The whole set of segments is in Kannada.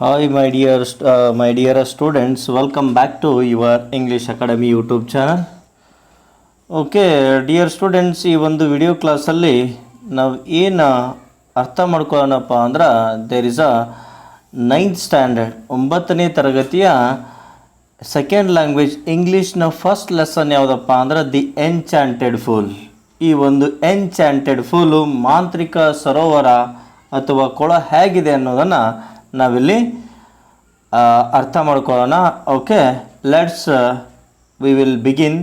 Hi, my dear students. Welcome back to your English Academy YouTube channel. Okay dear students, ಈ ಒಂದು ವಿಡಿಯೋ ಕ್ಲಾಸಲ್ಲಿ ನಾವು ಏನು ಅರ್ಥ ಮಾಡ್ಕೊಳ್ಳೋಣಪ್ಪ ಅಂದ್ರೆ there is a 9th standard 9ನೇ ತರಗತಿಯ ಸೆಕೆಂಡ್ ಲ್ಯಾಂಗ್ವೇಜ್ ಇಂಗ್ಲೀಷ್ನ ಫಸ್ಟ್ ಲೆಸನ್ ಯಾವುದಪ್ಪ ಅಂದ್ರೆ ದಿ ಎನ್ಚಾಂಟೆಡ್ ಫೂಲ್. ಈ ಒಂದು ಎನ್ಚಾಂಟೆಡ್ ಫೂಲು ಮಾಂತ್ರಿಕ ಸರೋವರ ಅಥವಾ ಕೊಳ ಹೇಗಿದೆ ಅನ್ನೋದನ್ನು ನಾವಿಲ್ಲಿ ಅರ್ಥ ಮಾಡ್ಕೊಳ್ಳೋಣ. Okay, let's we will begin.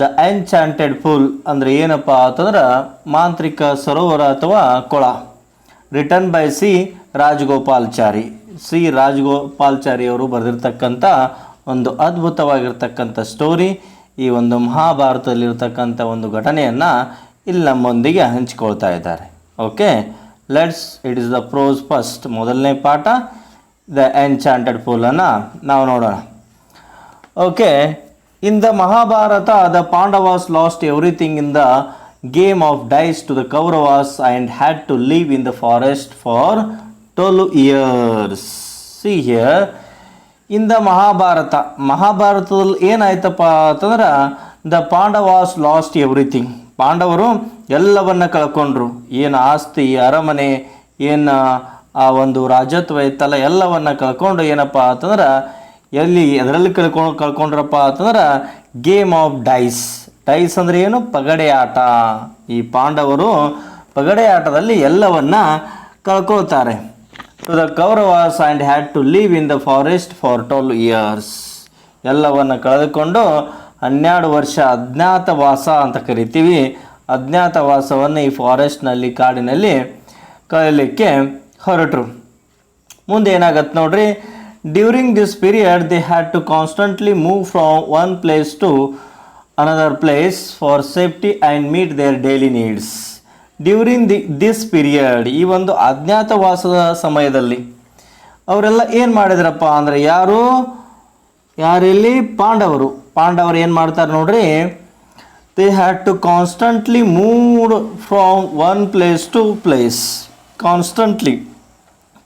The enchanted pool ಅಂದರೆ ಏನಪ್ಪ ಅಂತಂದ್ರೆ ಮಾಂತ್ರಿಕ ಸರೋವರ ಅಥವಾ ಕೊಳ. Written by C Rajagopalachari. Rajagopalachari ಅವರು ಬರೆದಿರ್ತಕ್ಕಂಥ ಒಂದು ಅದ್ಭುತವಾಗಿರ್ತಕ್ಕಂಥ ಸ್ಟೋರಿ. ಈ ಒಂದು ಮಹಾಭಾರತದಲ್ಲಿರ್ತಕ್ಕಂಥ ಒಂದು ಘಟನೆಯನ್ನು ಇಲ್ಲಿ ನಮ್ಮೊಂದಿಗೆ ಹಂಚಿಕೊಳ್ತಾ ಇದ್ದಾರೆ. Okay, let's it is the prose first. ಮೊದಲನೇ ಪಾಠ ದ ಎನ್ಚಾಂಟೆಡ್ ಫೂಲನ್ನು ನಾವು ನೋಡೋಣ. Okay, in the Mahabharata, the Pandavas lost everything in the game of dice to the Kauravas and had to live in the forest for 12 years. See here, in the Mahabharata, ಮಹಾಭಾರತದಲ್ಲಿ ಏನಾಯ್ತಪ್ಪ ಅಂತಂದ್ರೆ ದ ಪಾಂಡವಾಸ್ ಲಾಸ್ಟ್ ಎವ್ರಿಥಿಂಗ್. ಪಾಂಡವರು ಎಲ್ಲವನ್ನ ಕಳ್ಕೊಂಡ್ರು. ಏನು ಆಸ್ತಿ, ಅರಮನೆ, ಏನು ಆ ಒಂದು ರಾಜತ್ವ ಇತ್ತಲ್ಲ, ಎಲ್ಲವನ್ನ ಕಳ್ಕೊಂಡು ಏನಪ್ಪ ಅಂತಂದ್ರೆ ಎದರಲ್ಲಿ ಕಳ್ಕೊಂಡ್ರಪ್ಪ ಅಂತಂದ್ರೆ ಗೇಮ್ ಆಫ್ ಡೈಸ್. ಡೈಸ್ ಅಂದರೆ ಏನು? ಪಗಡೆ ಆಟ. ಈ ಪಾಂಡವರು ಪಗಡೆ ಆಟದಲ್ಲಿ ಎಲ್ಲವನ್ನ ಕಳ್ಕೊಳ್ತಾರೆ. To the Kauravas and had to live in the forest for 12 years. ಎಲ್ಲವನ್ನು ಕಳೆದುಕೊಂಡು 12 ವರ್ಷ ಅಜ್ಞಾತವಾಸ ಅಂತ ಕರಿತೀವಿ. ಅಜ್ಞಾತವಾಸವನ್ನು ಈ ಫಾರೆಸ್ಟ್ನಲ್ಲಿ, ಕಾಡಿನಲ್ಲಿ ಕಳೆಯಲಿಕ್ಕೆ ಹೊರಟರು. ಮುಂದೆ ಏನಾಗತ್ತೆ ನೋಡ್ರಿ. During this period, they had to constantly move from one place to another place for safety and meet their daily needs. During this period, ಈ ಒಂದು ಅಜ್ಞಾತವಾಸದ ಸಮಯದಲ್ಲಿ ಅವರೆಲ್ಲ ಏನು ಮಾಡಿದ್ರಪ್ಪ ಅಂದರೆ ಯಾರಲ್ಲಿ ಪಾಂಡವರು ಏನು ಮಾಡ್ತಾರೆ ನೋಡ್ರಿ. they had to constantly move from one place to place.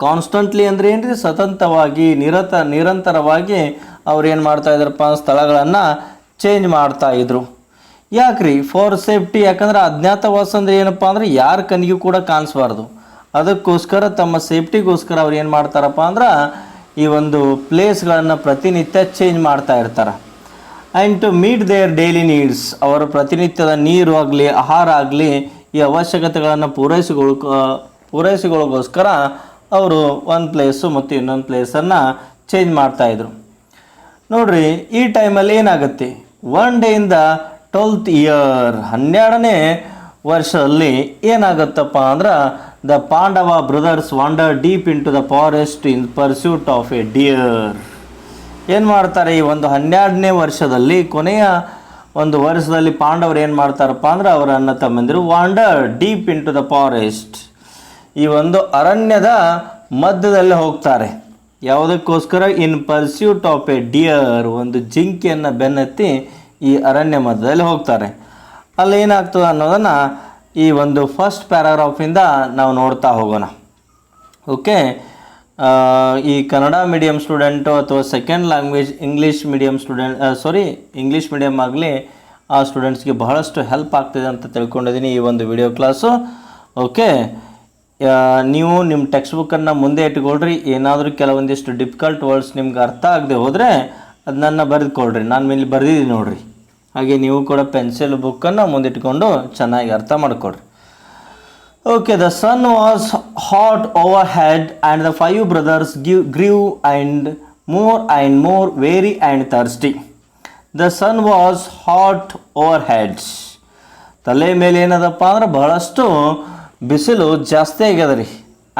Constantly ಅಂದರೆ ಏನ್ರಿ? ಸತತವಾಗಿ, ನಿರಂತರವಾಗಿ ಅವ್ರು ಏನು ಮಾಡ್ತಾ ಇದ್ರಪ್ಪ, ಸ್ಥಳಗಳನ್ನು ಚೇಂಜ್ ಮಾಡ್ತಾ ಇದ್ರು. ಯಾಕ್ರಿ? For safety. ಯಾಕಂದ್ರೆ ಅಜ್ಞಾತವಾಸ ಅಂದರೆ ಏನಪ್ಪ ಅಂದರೆ ಯಾರ ಕಣ್ಣಿಗೂ ಕೂಡ ಕಾಣಿಸ್ಬಾರ್ದು. ಅದಕ್ಕೋಸ್ಕರ ತಮ್ಮ ಸೇಫ್ಟಿಗೋಸ್ಕರ ಅವ್ರು ಏನು ಮಾಡ್ತಾರಪ್ಪ ಅಂದ್ರೆ ಈ ಒಂದು ಪ್ಲೇಸ್ಗಳನ್ನು ಪ್ರತಿನಿತ್ಯ ಚೇಂಜ್ ಮಾಡ್ತಾ ಇರ್ತಾರೆ. And to meet their daily needs. ಅವರ ಪ್ರತಿನಿತ್ಯದ ನೀರು ಆಗಲಿ, ಆಹಾರ ಆಗಲಿ, ಈ ಅವಶ್ಯಕತೆಗಳನ್ನು ಪೂರೈಸಿಕೊಳ್ಳೋಗೋಸ್ಕರ ಅವರು ಒಂದು ಪ್ಲೇಸು ಮತ್ತು ಇನ್ನೊಂದು ಪ್ಲೇಸನ್ನು ಚೇಂಜ್ ಮಾಡ್ತಾಯಿದ್ರು. ನೋಡ್ರಿ, ಈ ಟೈಮಲ್ಲಿ ಏನಾಗುತ್ತೆ, one day in the 12th year, 12ನೇ ವರ್ಷದಲ್ಲಿ ಏನಾಗುತ್ತಪ್ಪ ಅಂದ್ರೆ the Pandava brothers wander deep into the forest in pursuit of a deer. ಏನು ಮಾಡ್ತಾರೆ, ಈ ಒಂದು 12ನೇ ವರ್ಷದಲ್ಲಿ, ಕೊನೆಯ ಒಂದು ವರ್ಷದಲ್ಲಿ ಪಾಂಡವರು ಏನು ಮಾಡ್ತಾರಪ್ಪ ಅಂದ್ರೆ ಅವರ ಅಣ್ಣ ತಮ್ಮಂದಿರು wander deep into the forest, ಈ ಒಂದು ಅರಣ್ಯದ ಮಧ್ಯದಲ್ಲಿ ಹೋಗ್ತಾರೆ. ಯಾವುದಕ್ಕೋಸ್ಕರ? In pursuit of a deer, ಒಂದು ಜಿಂಕೆಯನ್ನು ಬೆನ್ನತ್ತಿ ಈ ಅರಣ್ಯ ಮಧ್ಯದಲ್ಲಿ ಹೋಗ್ತಾರೆ. ಅಲ್ಲಿ ಏನಾಗ್ತದೆ ಅನ್ನೋದನ್ನು ಈ ಒಂದು ಫಸ್ಟ್ ಪ್ಯಾರಾಗ್ರಾಫಿಂದ ನಾವು ನೋಡ್ತಾ ಹೋಗೋಣ. ಓಕೆ, ಈ ಕನ್ನಡ ಮೀಡಿಯಮ್ ಸ್ಟೂಡೆಂಟು ಅಥವಾ ಸೆಕೆಂಡ್ ಲ್ಯಾಂಗ್ವೇಜ್ ಇಂಗ್ಲೀಷ್ ಮೀಡಿಯಮ್ ಆಗಲಿ ಆ ಸ್ಟೂಡೆಂಟ್ಸ್ಗೆ ಬಹಳಷ್ಟು ಹೆಲ್ಪ್ ಆಗ್ತಿದೆ ಅಂತ ತಿಳ್ಕೊಂಡಿದ್ದೀನಿ ಈ ಒಂದು ವಿಡಿಯೋ ಕ್ಲಾಸು. ಓಕೆ, ನೀವು ನಿಮ್ಮ ಟೆಕ್ಸ್ಟ್ ಬುಕ್ಕನ್ನು ಮುಂದೆ ಇಟ್ಕೊಳ್ರಿ. ಏನಾದರೂ ಕೆಲವೊಂದಿಷ್ಟು ಡಿಫಿಕಲ್ಟ್ ವರ್ಡ್ಸ್ ನಿಮ್ಗೆ ಅರ್ಥ ಆಗದೆ ಹೋದರೆ ಅದನ್ನು ಬರೆದುಕೊಳ್ರಿ. ನಾನು ಇಲ್ಲಿ ಬರೆದಿದ್ದೀನಿ ನೋಡಿರಿ. ಹಾಗೆ ನೀವು ಕೂಡ ಪೆನ್ಸಿಲ್ ಬುಕ್ಕನ್ನು ಮುಂದಿಟ್ಕೊಂಡು ಚೆನ್ನಾಗಿ ಅರ್ಥ ಮಾಡಿಕೊಡ್ರಿ. Okay, the sun was hot overhead and the 5 brothers grew and more weary and thirsty. The sun was hot overhead. ತಲೆ ಮೇಲೆ ಏನದಪ್ಪ ಅಂದ್ರೆ ಬಹಳಷ್ಟು ಬಿಸಿಲು ಜಾಸ್ತಿ ಆಗ್ಯದ ರೀ.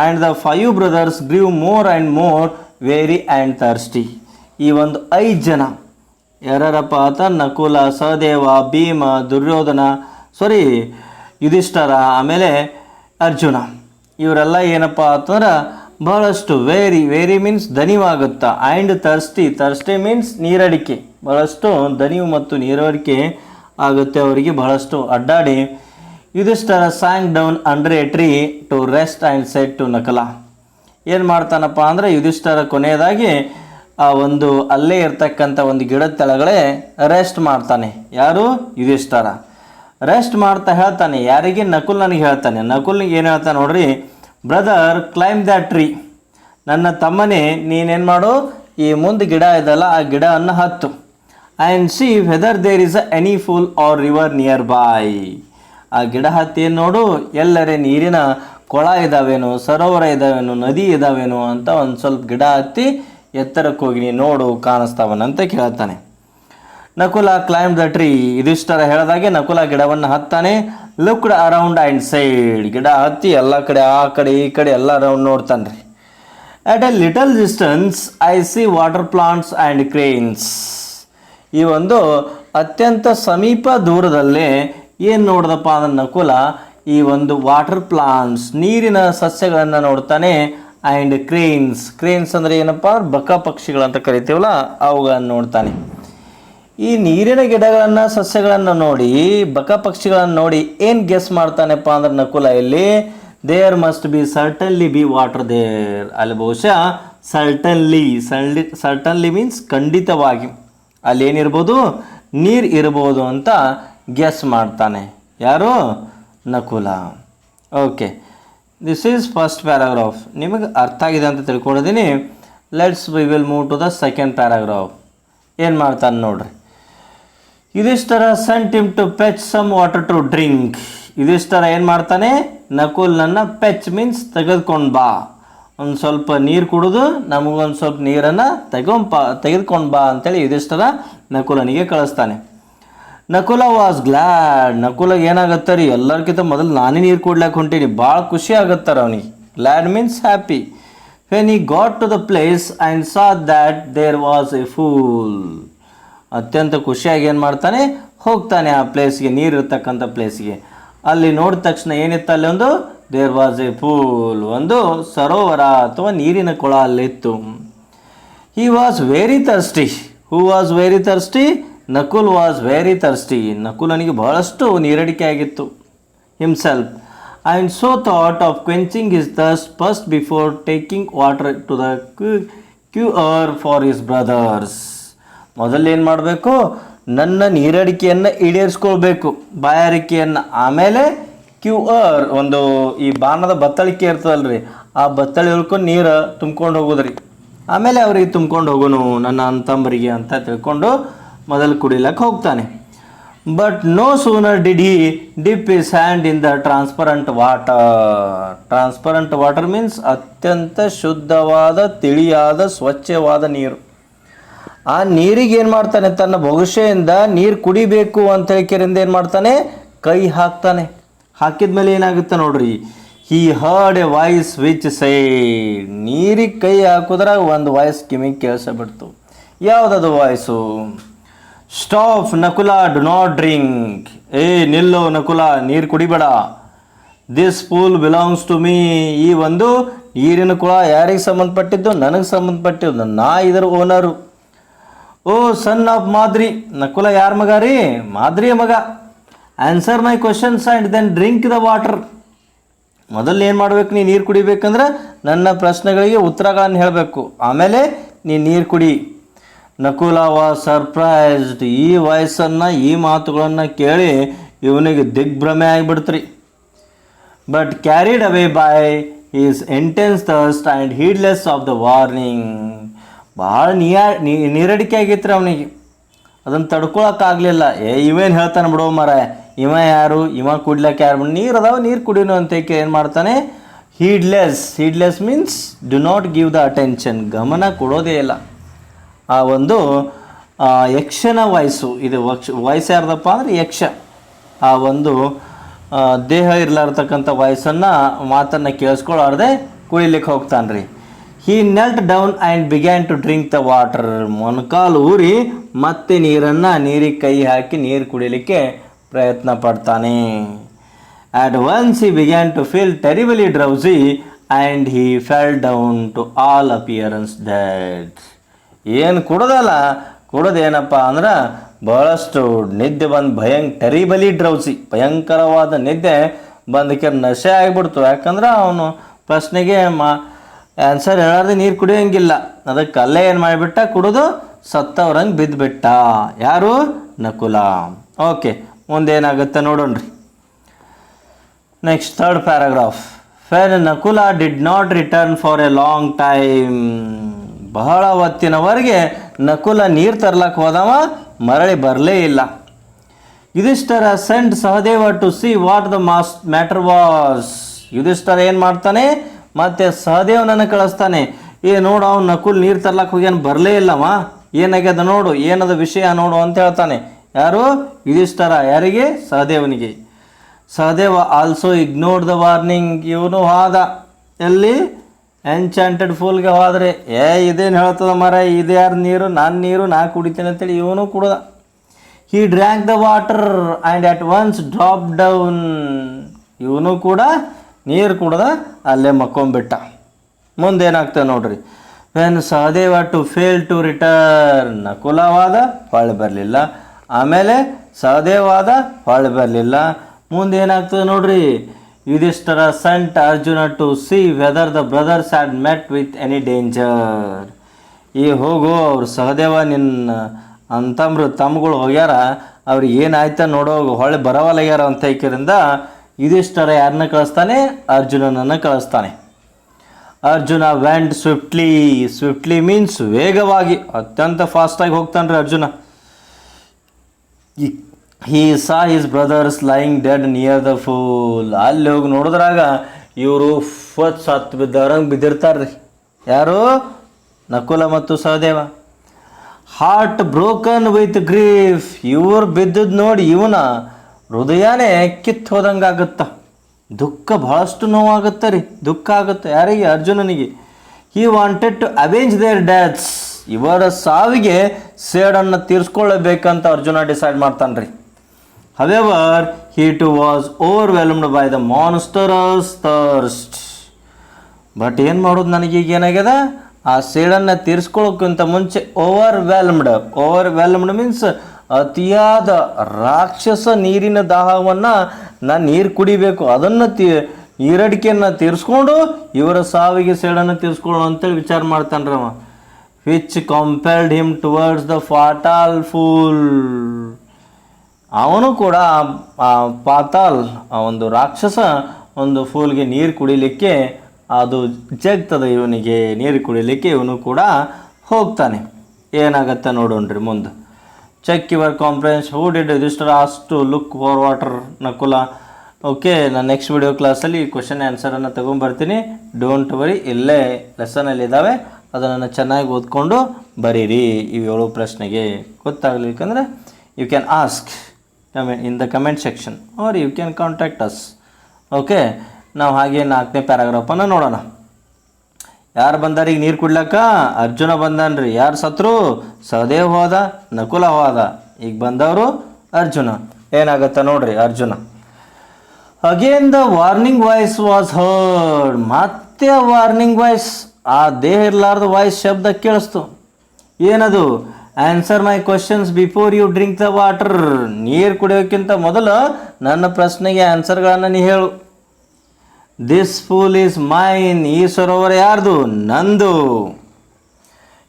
And the 5 brothers grew more and more weary and thirsty. ಈ ಒಂದು 5 ಜನ ಯಾರಪ್ಪ ಅಂತ ನಕುಲ, ಸಹದೇವ, ಭೀಮ, ಯುಧಿಷ್ಠರ, ಆಮೇಲೆ ಅರ್ಜುನ, ಇವರೆಲ್ಲ ಏನಪ್ಪ ಅಂತಂದ್ರೆ ಬಹಳಷ್ಟು ವೇರಿ ಮೀನ್ಸ್ ದಣಿವಾಗುತ್ತಾ. ಆ್ಯಂಡ್ ಥರ್ಸ್ಟಿ ಮೀನ್ಸ್ ನೀರಡಿಕೆ. ಬಹಳಷ್ಟು ದಣಿವು ಮತ್ತು ನೀರಡಿಕೆ ಆಗುತ್ತೆ ಅವರಿಗೆ, ಬಹಳಷ್ಟು ಅಡ್ಡಾಡಿ. Yudhishthira sank down under a tree to rest and said to Nakula, ಏನು ಮಾಡ್ತಾನಪ್ಪ ಅಂದರೆ ಯುಧಿಷ್ಠಿರ ಕೊನೆಯದಾಗಿ ಆ ಒಂದು ಅಲ್ಲೇ ಇರ್ತಕ್ಕಂಥ ಒಂದು ಗಿಡದ ಕೆಳಗಡೆ ರೆಸ್ಟ್ ಮಾಡ್ತಾನೆ. ಯಾರು? ಯುಧಿಷ್ಠಿರ ರೆಸ್ಟ್ ಮಾಡ್ತಾ ಹೇಳ್ತಾನೆ. ಯಾರಿಗೆ? ನಕುಲ್ ನನಗೆ ಹೇಳ್ತಾನೆ. ನಕುಲ್ನಿಗೆ ಏನು ಹೇಳ್ತಾನೆ ನೋಡ್ರಿ, ಬ್ರದರ್ ಕ್ಲೈಂಬ್ ದ್ಯಾಟ್ ಟ್ರೀ, ನನ್ನ ತಮ್ಮನೇ ನೀನೇನು ಮಾಡು, ಈ ಮುಂದೆ ಗಿಡ ಇದಲ್ಲ ಆ ಗಿಡವನ್ನು ಹತ್ತು. And see whether there is any pool or river nearby, ಆ ಗಿಡ ಹತ್ತಿ ಏನು ನೋಡು, ಎಲ್ಲರೇ ನೀರಿನ ಕೊಳ ಇದ್ದಾವೇನೋ, ಸರೋವರ ಇದ್ದಾವೇನೋ, ನದಿ ಇದ್ದಾವೇನೋ ಅಂತ ಒಂದು ಸ್ವಲ್ಪ ಗಿಡ ಹತ್ತಿ ಎತ್ತರಕ್ಕೆ ಹೋಗಿ ನೀನು ನೋಡು, ಕಾಣಿಸ್ತಾವನಂತ ಕೇಳ್ತಾನೆ. Nakula climb the tree, Yudhishthira ಹೇಳಿದಾಗೆ ನಕುಲ ಗಿಡವನ್ನು ಹತ್ತಾನೆ. ಲುಕ್ಡ್ ಅರೌಂಡ್ ಆ್ಯಂಡ್ ಸೈಡ್, ಗಿಡ ಹತ್ತಿ ಎಲ್ಲ ಕಡೆ ಆ ಕಡೆ ಈ ಕಡೆ ಎಲ್ಲ ರೌಂಡ್ ನೋಡ್ತಾನೆ ರೀ. At A little distance I C water plants and cranes, ಈ ಒಂದು ಅತ್ಯಂತ ಸಮೀಪ ದೂರದಲ್ಲೇ ಏನು ನೋಡ್ದಪ್ಪ ಅಂದ್ರೆ ನಕುಲ ಈ ಒಂದು ವಾಟರ್ ಪ್ಲಾಂಟ್ಸ್ ನೀರಿನ ಸಸ್ಯಗಳನ್ನು ನೋಡ್ತಾನೆ. ಆ್ಯಂಡ್ ಕ್ರೇನ್ಸ್, ಕ್ರೇನ್ಸ್ ಅಂದರೆ ಏನಪ್ಪ, ಬಕ ಪಕ್ಷಿಗಳಂತ ಕರಿತೀವಲ್ಲ ಅವುಗಳನ್ನು ನೋಡ್ತಾನೆ. ಈ ನೀರಿನ ಗಿಡಗಳನ್ನು ಸಸ್ಯಗಳನ್ನು ನೋಡಿ, ಬಕ ಪಕ್ಷಿಗಳನ್ನು ನೋಡಿ ಏನು ಗೆಸ್ ಮಾಡ್ತಾನೆಪ್ಪ ಅಂದ್ರೆ ನಕುಲ ಇಲ್ಲಿ, there must be certainly be water there, ಅಲ್ಲಿ ಬಹುಶಃ ಸರ್ಟನ್ಲಿ ಮೀನ್ಸ್ ಖಂಡಿತವಾಗಿ ಅಲ್ಲಿ ಏನಿರ್ಬೋದು, ನೀರು ಇರ್ಬೋದು ಅಂತ ಗೆಸ್ ಮಾಡ್ತಾನೆ. ಯಾರು? Nakula. Okay, this is first paragraph. ನಿಮಗೆ ಅರ್ಥ ಆಗಿದೆ ಅಂತ ತಿಳ್ಕೊಂಡಿದ್ದೀನಿ. We will move to the second paragraph. ಏನು ಮಾಡ್ತಾನೆ ನೋಡ್ರಿ. Yudhishthira sent him to fetch some water to drink. Yudhishthira ಏನು ಮಾಡ್ತಾನೆ, ನಕುಲನನ್ನು ಫೆಚ್ ಮೀನ್ಸ್ ತೆಗೆದುಕೊಂಡು ಬಾ, ಒಂದು ಸ್ವಲ್ಪ ನೀರು ಕುಡಿದು ನಮಗೊಂದು ಸ್ವಲ್ಪ ನೀರನ್ನು ತೆಗೆದುಕೊಂಡು ಬಾ ಅಂತೇಳಿ ಯುಧಿಷ್ಠಿರ ನಕುಲನಿಗೆ ಕಳಿಸ್ತಾನೆ. ನಕುಲ ವಾಸ್ ಗ್ಲ್ಯಾಡ್, ನಕುಲಗೆ ಏನಾಗತ್ತೆ ರೀ, ಎಲ್ಲರಿಗಿಂತ ಮೊದಲು ನಾನೇ ನೀರು ಕೊಡ್ಲಿಕ್ಕೆ ಹೊಂಟೀನಿ, ಭಾಳ ಖುಷಿ ಆಗುತ್ತಾರೆ ಅವನಿಗೆ. Glad means happy. When he got to the place and saw that there was a pool, ಅತ್ಯಂತ ಖುಷಿಯಾಗಿ ಏನು ಮಾಡ್ತಾನೆ, ಹೋಗ್ತಾನೆ ಆ ಪ್ಲೇಸ್ಗೆ, ನೀರು ಇರ್ತಕ್ಕಂಥ ಪ್ಲೇಸ್ಗೆ. ಅಲ್ಲಿ ನೋಡಿದ ತಕ್ಷಣ ಏನಿತ್ತು, ಅಲ್ಲಿ ಒಂದು ದೇರ್ ವಾಸ್ ಎ ಫೂಲ್, ಒಂದು ಸರೋವರ ಅಥವಾ ನೀರಿನ ಕೊಳ ಅಲ್ಲಿತ್ತು. He was very thirsty. Who was very thirsty? Nakul was very thirsty. ನಕುಲನಿಗೆ ಬಹಳಷ್ಟು ನೀರಡಿಕೆ ಆಗಿತ್ತು himself. And so thought of quenching his thirst first before taking water to the cure for his brothers. ಮೊದಲೇನು ಮಾಡಬೇಕು, ನನ್ನ ನೀರಡಿಕೆಯನ್ನು ಈಡೇರಿಸ್ಕೊಳ್ಬೇಕು, ಬಾಯಾರಿಕೆಯನ್ನು. ಆಮೇಲೆ ಕ್ಯೂಅರ್, ಒಂದು ಈ ಬಾಣದ ಬತ್ತಳಿಕೆ ಇರ್ತದಲ್ರಿ, ಆ ಬತ್ತಳಿ ಉಳ್ಕೊಂಡು ನೀರು ತುಂಬ್ಕೊಂಡು ಹೋಗೋದ್ರಿ. ಆಮೇಲೆ ಅವ್ರಿಗೆ ತುಂಬ್ಕೊಂಡು ಹೋಗೋನು ನನ್ನ ಅಂತಂಬರಿಗೆ ಅಂತ ತಿಳ್ಕೊಂಡು ಮೊದಲು ಕುಡಿಲಕ್ಕೆ ಹೋಗ್ತಾನೆ. But no sooner did he dip his hand in the transparent water. Transparent water means ಅತ್ಯಂತ ಶುದ್ಧವಾದ, ತಿಳಿಯಾದ, ಸ್ವಚ್ಛವಾದ ನೀರು. ಆ ನೀರಿಗೆ ಏನು ಮಾಡ್ತಾನೆ, ತನ್ನ ಭವಿಷ್ಯದಿಂದ ನೀರು ಕುಡಿಬೇಕು ಅಂತ ಹೇಳಿಕೆರಿಂದ ಏನು ಮಾಡ್ತಾನೆ, ಕೈ ಹಾಕ್ತಾನೆ. ಹಾಕಿದ್ಮೇಲೆ ಏನಾಗುತ್ತೆ ನೋಡ್ರಿ, he heard a voice which side, ನೀರಿಗೆ ಕೈ ಹಾಕಿದ್ರಾಗ ಒಂದು ವಾಯ್ಸ್ ಕಿವಿಗೆ ಕೇಳಿಸ್ಬಿಡ್ತು. ಯಾವುದದು voice? Stop Nakula, do not drink. ಏ ನಿಲ್ಲು ನಕುಲ, ನೀರು ಕುಡಿಬೇಡ. This pool belongs to me, ಈ ಒಂದು ನೀರಿನ ಕುಳ ಯಾರಿಗೆ ಸಂಬಂಧಪಟ್ಟಿದ್ದು? ನನಗೆ ಸಂಬಂಧಪಟ್ಟಿದ್ದು, ನಾ ಇದರ owner. O son of Madri, Nakula ಯಾರ ಮಗ ರೀ? ಮಾದ್ರಿಯ ಮಗ. Answer my questions and then drink the water. ಮೊದಲು ಏನು ಮಾಡ್ಬೇಕು, ನೀ ನೀರು ಕುಡಿಬೇಕಂದ್ರೆ ನನ್ನ ಪ್ರಶ್ನೆಗಳಿಗೆ ಉತ್ತರಗಳನ್ನು ಹೇಳಬೇಕು, ಆಮೇಲೆ ನೀ ನೀರು ಕುಡಿ. Nakula was surprised. ಈ ವಾಯ್ಸನ್ನು, ಈ ಮಾತುಗಳನ್ನು ಕೇಳಿ ಇವನಿಗೆ ದಿಗ್ಭ್ರಮೆ ಆಗಿಬಿಡ್ತ್ರಿ. But carried away by his intense thirst and heedless of the warning. ಭಾಳ ನೀರಡಿಕೆ ಆಗೈತ್ರಿ ಅವನಿಗೆ, ಅದನ್ನು ತಡ್ಕೊಳಕ್ಕಾಗಲಿಲ್ಲ. ಇವೇನು ಹೇಳ್ತಾನೆ ಬಿಡೋ ಮರ, ಇವ ಯಾರು, ಇವ ಕುಡ್ಲಕ್ಕೆ ಯಾರು, ನೀರು ಅದಾವ ನೀರು ಕುಡಿಯೋನು ಅಂತ ಏನು ಮಾಡ್ತಾನೆ, heedless means do not give the attention, ಗಮನ ಕೊಡೋದೇ ಇಲ್ಲ. ಆ ಒಂದು ಯಕ್ಷನ ವಾಯ್ಸು, ಇದು ವಾಯ್ಸ್ ಯಾರ್ದಪ್ಪ ಅಂದರೆ ಯಕ್ಷ. ಆ ಒಂದು ದೇಹ ಇರಲಾರ್ತಕ್ಕಂಥ ವಾಯ್ಸನ್ನು, ಮಾತನ್ನು ಕೇಳಿಸ್ಕೊಳ್ಳಾರ್ದೆ ಕುಡಿಲಿಕ್ಕೆ ಹೋಗ್ತಾನೆ ರೀ. He knelt down and began to drink the water. ಮೊಣಕಾಲು ಊರಿ ಮತ್ತೆ ನೀರಿಗೆ ಕೈ ಹಾಕಿ ನೀರು ಕುಡಿಲಿಕ್ಕೆ ಪ್ರಯತ್ನ ಪಡ್ತಾನೆ. At once he began to feel terribly drowsy and he fell down to all appearance dead. ಏನು ಕುಡ್ದಲ್ಲ, ಕುಡ್ದೇನಪ್ಪ ಅಂದ್ರೆ ಬಹಳಷ್ಟು ನಿದ್ದೆ ಬಂದು ಟೆರಿಬಲಿ ಡ್ರೌಸಿ, ಭಯಂಕರವಾದ ನಿದ್ದೆ ಬಂದಕ್ಕೆ ನಶೆ ಆಗಿಬಿಡ್ತು. ಯಾಕಂದ್ರೆ ಅವನು ಪ್ರಶ್ನೆಗೆ ಆನ್ಸರ್ ಹೇಳಾರ್ದೆ ನೀರು ಕುಡಿಯೋಂಗಿಲ್ಲ, ಅದಕ್ಕೆ ಅಲ್ಲೇ ಏನು ಮಾಡಿಬಿಟ್ಟ, ಕುಡಿದು ಸತ್ತವ್ರಂಗೆ ಬಿದ್ದುಬಿಟ್ಟ. ಯಾರು? ನಕುಲ. ಓಕೆ, ಮುಂದೇನಾಗುತ್ತೆ ನೋಡೋಣ್ರಿ. Next third paragraph. When Nakula did not return for a long time. ಬಹಳ ಹೊತ್ತಿನವರೆಗೆ ನಕುಲ ನೀರು ತರ್ಲಕ್ಕೆ ಹೋದವ, ಮರಳಿ ಬರಲೇ ಇಲ್ಲ. Yudhishthira sent Sahadeva to see what the matter was. Yudhishthira ಏನು ಮಾಡ್ತಾನೆ, ಮತ್ತೆ ಸಹದೇವನನ್ನು ಕಳಿಸ್ತಾನೆ. ನೋಡು, ಅವ್ನು ನಕುಲ್ ನೀರು ತರ್ಲಕ್ಕೆ ಹೋಗ್ಯಾನ, ಬರಲೇ ಇಲ್ಲವ, ಏನಾಗ್ಯದ ನೋಡು, ಏನದ ವಿಷಯ ನೋಡು ಅಂತ ಹೇಳ್ತಾನೆ. ಯಾರು? ಯುಧಿಷ್ಠರ. ಯಾರಿಗೆ? ಸಹದೇವನಿಗೆ. Sahadeva also ignored the warning. ಇವನು ಹೋದ ಎಲ್ಲಿ? ಎನ್ಚಾಂಟೆಡ್ ಫೂಲ್ಗೆ ಹೋದ್ರೆ, ಇದೇನು ಹೇಳ್ತದ ಮರ, ಇದು ಯಾರು ನೀರು, ನಾನು ನೀರು ನಾ ಕುಡಿತೀನಿ ಅಂತೇಳಿ ಇವನು ಕುಡ್ದ. He drank the water and at once drop down. ಇವನು ಕೂಡ ನೀರು ಕುಡ್ದ, ಅಲ್ಲೇ ಮಕ್ಕೊಂಬಿಟ್ಟ. ಮುಂದೇನಾಗ್ತದೆ ನೋಡ್ರಿ. When Sahadeva too fail to return. ನಕುಲವಾದ, ಹೊಳೆ ಬರಲಿಲ್ಲ. ಆಮೇಲೆ ಸಹದೇವಾದ, ಹೊಳೆ ಬರಲಿಲ್ಲ. ಮುಂದೇನಾಗ್ತದೆ ನೋಡ್ರಿ. Yudhishthira sent Arjuna to see whether the brothers had met with any danger. ಹೋಗು, ಅವ್ರು ಸಹದೇವ ನಿನ್ನ ತಮ್ಮಗಳು ಹೋಗ್ಯಾರ, ಅವ್ರಿಗೆ ಏನಾಯ್ತ ನೋಡೋಗು, ಹೊಳೆ ಬರವಲ್ಲಾಗ್ಯಾರ ಅಂತ ಏಕರಿಂದ ಯುಧಿಷ್ಠರ ಯಾರನ್ನ ಕಳಿಸ್ತಾನೆ? ಅರ್ಜುನನನ್ನು ಕಳಿಸ್ತಾನೆ. Arjuna vent swiftly. Swiftly means ವೇಗವಾಗಿ, ಅತ್ಯಂತ ಫಾಸ್ಟಾಗಿ ಹೋಗ್ತಾನೆ ರೀ ಅರ್ಜುನ. ಹೀ ಸಾ his brothers lying dead near the pool. ಅಲ್ಲಿ ಹೋಗಿ ನೋಡಿದ್ರಾಗ ಇವರು ಸತ್ತು ಬಿದ್ದವ್ರಂಗೆ ಬಿದ್ದಿರ್ತಾರೆ ರೀ. ಯಾರು? ನಕುಲ ಮತ್ತು Sahadeva. Heart broken with grief. ಇವ್ರು ಬಿದ್ದದ್ದು ನೋಡಿ ಇವನ ಹೃದಯನೇ ಕಿತ್ತು ಹೋದಂಗೆ ಆಗುತ್ತ. ದುಃಖ, ಬಹಳಷ್ಟು ನೋವಾಗುತ್ತೆ ರೀ, ದುಃಖ ಆಗುತ್ತೆ. ಯಾರಿಗೆ? ಅರ್ಜುನನಿಗೆ. He wanted to avenge their deaths. ಇವರ ಸಾವಿಗೆ ಸೇಡನ್ನು ತೀರಿಸ್ಕೊಳ್ಳಬೇಕಂತ ಅರ್ಜುನ ಡಿಸೈಡ್ ಮಾಡ್ತಾನೆ ರೀ. However he too was overwhelmed by the monstrous thirst. But ಏನು ಮಾಡೋದು, ನನಗೀಗ ಏನಾಗ್ಯದ, ಆ ಸೇಡನ್ನು ತೀರಿಸ್ಕೊಳ್ಳೋಕ್ಕಿಂತ ಮುಂಚೆ ಓವರ್ವೆಲ್ಮ್ಡ್ ಮೀನ್ಸ್ ಅತಿಯಾದ ರಾಕ್ಷಸ ನೀರಿನ ದಾಹವನ್ನು ನಾನು ನೀರು ಕುಡಿಬೇಕು, ಅದನ್ನು ನೀರಡಿಕೆಯನ್ನು ತೀರಿಸ್ಕೊಂಡು ಇವರ ಸಾವಿಗೆ ಸೇಡನ್ನು ತೀರಿಸ್ಕೊಳ್ಳೋ ಅಂತೇಳಿ ವಿಚಾರ ಮಾಡ್ತಾನೆ ಅವ. Which compelled him towards the fatal pool. ಅವನು ಕೂಡ ಪಾತಾಲ್, ಆ ಒಂದು ರಾಕ್ಷಸ ಒಂದು ಫೂಲ್ಗೆ ನೀರು ಕುಡಿಲಿಕ್ಕೆ ಅದು ಜಗ್ತದೆ ಇವನಿಗೆ. ನೀರು ಕುಡಿಲಿಕ್ಕೆ ಇವನು ಕೂಡ ಹೋಗ್ತಾನೆ. ಏನಾಗತ್ತೆ ನೋಡೋಣ್ರಿ ಮುಂದೆ. Check your comprehension. Who did Yudhishthira ask to look for water Nakula. Okay, ನಾನು ನೆಕ್ಸ್ಟ್ ವಿಡಿಯೋ ಕ್ಲಾಸಲ್ಲಿ ಕ್ವಶನ್ ಆನ್ಸರನ್ನು ತೊಗೊಂಬರ್ತೀನಿ. ಡೋಂಟ್ ವರಿ, ಇಲ್ಲೇ ಲೆಸನಲ್ಲಿ ಇದ್ದಾವೆ, ಅದನ್ನು ಚೆನ್ನಾಗಿ ಓದ್ಕೊಂಡು ಬರೀರಿ. ಇವು 7 ಪ್ರಶ್ನೆಗೆ ಗೊತ್ತಾಗಲಿಕ್ಕಂದ್ರೆ you can ask in the comment section or you can contact us. Okay, ನಾವು ಹಾಗೆ 4ನೇ ಪ್ಯಾರಾಗ್ರಾಫನ್ನು ನೋಡೋಣ. ಯಾರು ಬಂದಾರ ಈಗ ನೀರು ಕುಡ್ಲಕ್ಕ? ಅರ್ಜುನ ಬಂದಾನ್ರಿ. ಯಾರು ಸತ್ರು? ಸಹದೇವ್ ಹೋದ, ನಕುಲ ಹೋದ. ಈಗ ಬಂದವರು ಅರ್ಜುನ. ಏನಾಗತ್ತ ನೋಡ್ರಿ. Arjuna again the warning voice was heard. ಮತ್ತೆ ವಾರ್ನಿಂಗ್ ವಾಯ್ಸ್, ಆ ದೇಹ ಇರಲಾರ್ದ ವಾಯ್ಸ್ ಶಬ್ದ ಕೇಳಿಸ್ತು. ಏನದು? Answer my questions before you drink the water. ನೀರು ಕುಡಿಯೋಕ್ಕಿಂತ ಮೊದಲು ನನ್ನ ಪ್ರಶ್ನೆಗೆ ಆನ್ಸರ್ಗಳನ್ನು ನೀ ಹೇಳು. This pool is mine. ಈ ಸರೋವರ ಯಾರ್ದು? ನಂದು.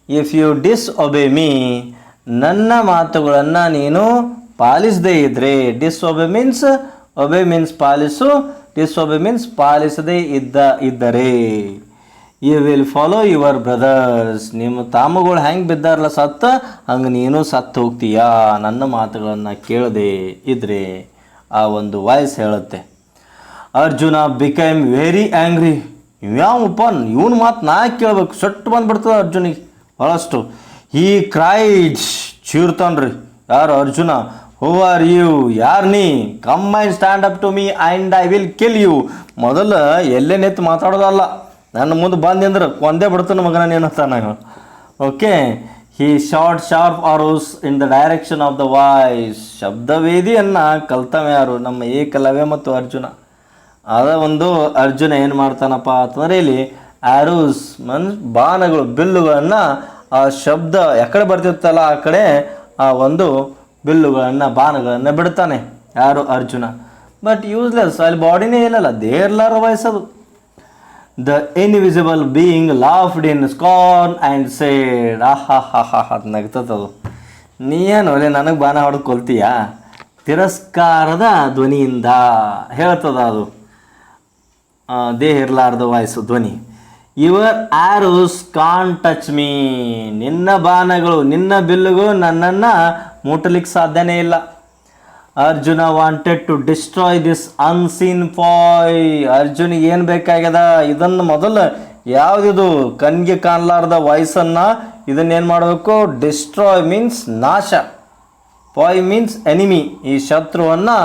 ಇಫ್ ಯು ಡಿಸ್ಒಬೆ ಮೀ, ನನ್ನ ಮಾತುಗಳನ್ನು ನೀನು ಪಾಲಿಸದೇ ಇದ್ದರೆ, ಡಿಸ್ಒಬೆ ಮೀನ್ಸ್, ಒಬೆ ಮೀನ್ಸ್ ಪಾಲಿಸು, ಡಿಸ್ಒಬೆ ಮೀನ್ಸ್ ಪಾಲಿಸದೇ ಇದ್ದರೆ, you will follow your brothers. ನಿಮ್ಮ ತಾಮಗಳು ಹೆಂಗೆ ಬಿದ್ದಾರಲ್ಲ ಸತ್ತ, ಹಂಗೆ ನೀನು ಸತ್ತು ಹೋಗ್ತೀಯಾ ನನ್ನ ಮಾತುಗಳನ್ನು ಕೇಳದೆ ಇದ್ರೆ. ಆ ಒಂದು ವಾಯ್ಸ್ ಹೇಳುತ್ತೆ. Arjuna became very angry. ಯಾವಪ್ಪ ಇವನು ಮಾತು ನಾ ಕೇಳ್ಬೇಕು, ಸಟ್ಟು ಬಂದುಬಿಡ್ತದೆ ಅರ್ಜುನಿಗೆ ಭಾಳಷ್ಟು. ಈ ಕ್ರೈಡ್, ಚೀರ್ತಾನ್ರಿ. ಯಾರು? ಅರ್ಜುನ. Who are you? ಯಾರು ನೀ? Come and stand up to me and I will kill you. ಮೊದಲು ಎಲ್ಲೇ ನಿಂತು ಮಾತಾಡೋದಲ್ಲ, ನನ್ನ ಮುಂದೆ ಬಂದಂದ್ರೆ ಕೊಂದೇ ಬಿಡ್ತಾನೆ ಮಗನ ಏನಂತಾನ. Okay, he shot sharp arrows in the direction of the voice. ಶಬ್ದವೇದಿಯನ್ನು ಕಲ್ತವ ಯಾರು? ನಮ್ಮ ಏಕಲವ್ಯ ಮತ್ತು ಅರ್ಜುನ. ಅದ ಒಂದು ಅರ್ಜುನ ಏನು ಮಾಡ್ತಾನಪ್ಪ ಅಂತಂದರೆ, ಇಲ್ಲಿ ಆರೋಸ್ ಮೀನ್ಸ್ ಬಾಣಗಳು, ಬಿಲ್ಲುಗಳನ್ನು, ಆ ಶಬ್ದ ಎಕಡೆ ಬರ್ತಿರ್ತಲ್ಲ ಆ ಕಡೆ ಆ ಒಂದು ಬಿಲ್ಲುಗಳನ್ನು, ಬಾಣಗಳನ್ನು ಬಿಡ್ತಾನೆ. ಯಾರು? ಅರ್ಜುನ. ಬಟ್ ಯೂಸ್ಲೆಸ್, ಅಲ್ಲಿ ಬಾಡಿನೇ ಇಲ್ಲಲ್ಲ, ದೇರ್ಲಾರ ವಯಸ್ಸದು. The invisible being laughed in scorn and said ಅದು ನಗ್ತದದು. ನೀ ಏನು ಒಲೆ ನನಗೆ ಬಾಣ ಹೊಡೆದು ಕೊಲ್ತೀಯ? ತಿರಸ್ಕಾರದ ಧ್ವನಿಯಿಂದ ಹೇಳ್ತದ ಅದು, ದೇಹ ಇರಲಾರ್ದ ವಾಯ್ಸು ಧ್ವನಿ. Your arrows can't touch me, ನಿನ್ನ ಬಾಣಗಳು ನಿನ್ನ ಬಿಲ್ಲುಗಳು ನನ್ನನ್ನು ಮುಟ್ಟಲಿಕ್ಕೆ ಸಾಧ್ಯನೇ ಇಲ್ಲ. Arjuna wanted to destroy this unseen foe, ಅರ್ಜುನಿಗೆ ಏನು ಬೇಕಾಗ್ಯದ, ಇದನ್ನು ಮೊದಲು ಯಾವುದಿದು ಕಣ್ಣಿಗೆ ಕಾಣಲಾರ್ದ ವಾಯ್ಸನ್ನು ಇದನ್ನೇನು ಮಾಡಬೇಕು, ಡಿಸ್ಟ್ರಾಯ್ ಮೀನ್ಸ್ ನಾಶ, ಫಾಯ್ ಮೀನ್ಸ್ ಎನಿಮಿ, ಈ ಶತ್ರುವನ್ನು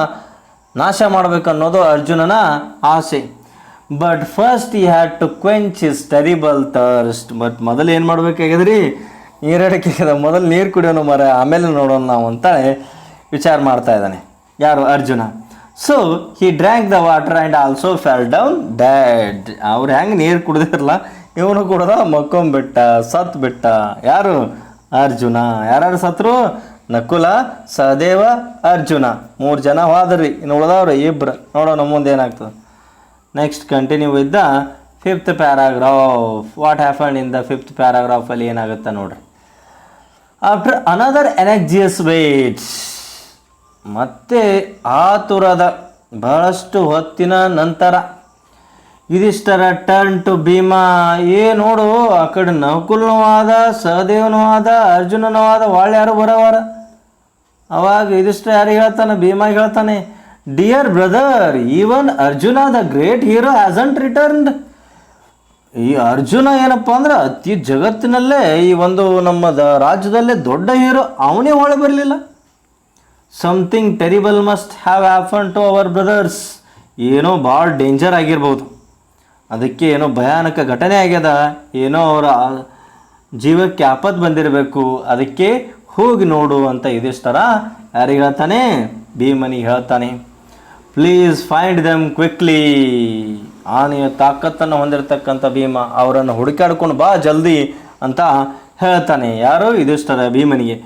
ನಾಶ ಮಾಡಬೇಕು ಅನ್ನೋದು ಅರ್ಜುನನ ಆಸೆ. But first he had to quench his terrible thirst, but ಮೊದಲು ಏನು ಮಾಡಬೇಕಾಗ್ಯದ್ರಿ, ನೀರಡಿಕೆ ಮೊದಲು ನೀರು ಕುಡಿಯೋನು ಮರ, ಆಮೇಲೆ ನೋಡೋಣ ನಾವು ಅಂತೇಳಿ ವಿಚಾರ ಮಾಡ್ತಾ ಇದ್ದಾನೆ ಯಾರು, Arjuna. So he drank the water and also fell down dead, ಅವ್ರು ಹೆಂಗೆ ನೀರು ಕುಡ್ದಿರಲ್ಲ ಇವನು ಕುಡ್ದ ಮಕ್ಕೊಂಬಿಟ್ಟ, ಸತ್ ಬಿಟ್ಟ. ಯಾರು, ಅರ್ಜುನ. ಯಾರ್ಯಾರು ಸತ್ರು, ನಕುಲ, ಸಹದೇವ, ಅರ್ಜುನ, 3 ಜನ ಹೋದ್ರಿ, ಇನ್ನು ಉಳ್ದವ್ರು ಇಬ್ರು. ನೋಡೋಣ ಮುಂದೆ ಏನಾಗ್ತದೆ. Next continue with the 5th paragraph. What happen in the 5th ಪ್ಯಾರಾಗ್ರಾಫಲ್ಲಿ ಏನಾಗುತ್ತೆ ನೋಡ್ರಿ. ಆಫ್ಟರ್ ಅನದರ್ ಎನರ್ಜಿಯಸ್ ವೇಟ್ಸ್, ಮತ್ತೆ ಆತುರದ ಬಹಳಷ್ಟು ಹೊತ್ತಿನ ನಂತರ ಯುಧಿಷ್ಠರ ಟರ್ನ್ ಟು ಭೀಮಾ. ನೋಡು ಆ ಕಡೆ ನಕುಲನೂ ಆದ, ಸಹದೇವನೂ ಆದ, ಅರ್ಜುನನೂ ಆದ, ಒಳ್ಳೆ ಯಾರು ಬರೋವಾರ. ಅವಾಗ ಯುಧಿಷ್ಠರ ಯಾರಿಗೆ ಹೇಳ್ತಾನೆ, ಭೀಮಾಗೆ ಹೇಳ್ತಾನೆ, dear brother, even Arjuna the great hero hasn't returned. ಈ ಅರ್ಜುನ ಏನಪ್ಪ ಅಂದ್ರೆ ಅತಿ ಜಗತ್ತಿನಲ್ಲೇ ಈ ಒಂದು ನಮ್ಮ ರಾಜ್ಯದಲ್ಲೇ ದೊಡ್ಡ ಹೀರೋ, ಅವನೇ ಒಳಗೆ ಬರಲಿಲ್ಲ. Something terrible must have happen to our brothers, ಏನೋ ಭಾಳ ಡೇಂಜರ್ ಆಗಿರ್ಬೋದು, ಅದಕ್ಕೆ ಏನೋ ಭಯಾನಕ ಘಟನೆ ಆಗ್ಯದ, ಏನೋ ಅವರ ಜೀವಕ್ಕೆ ಆಪತ್ತು ಬಂದಿರಬೇಕು, ಅದಕ್ಕೆ ಹೋಗಿ ನೋಡು ಅಂತ ಯುಧಿಷ್ಠರ ಯಾರಿಗೆ ಹೇಳ್ತಾನೆ, ಭೀಮನಿಗೆ ಹೇಳ್ತಾನೆ. ಪ್ಲೀಸ್ ಫೈಂಡ್ ದೆಮ್ ಕ್ವಿಕ್ಲಿ, ಆನೆಯ ತಾಕತ್ತನ್ನು ಹೊಂದಿರತಕ್ಕಂಥ ಭೀಮ, ಅವರನ್ನು ಹುಡುಕಾಡ್ಕೊಂಡು ಬಾ ಜಲ್ದಿ ಅಂತ ಹೇಳ್ತಾನೆ. ಯಾರು, ಯುಧಿಷ್ಠರ ಭೀಮನಿಗೆ.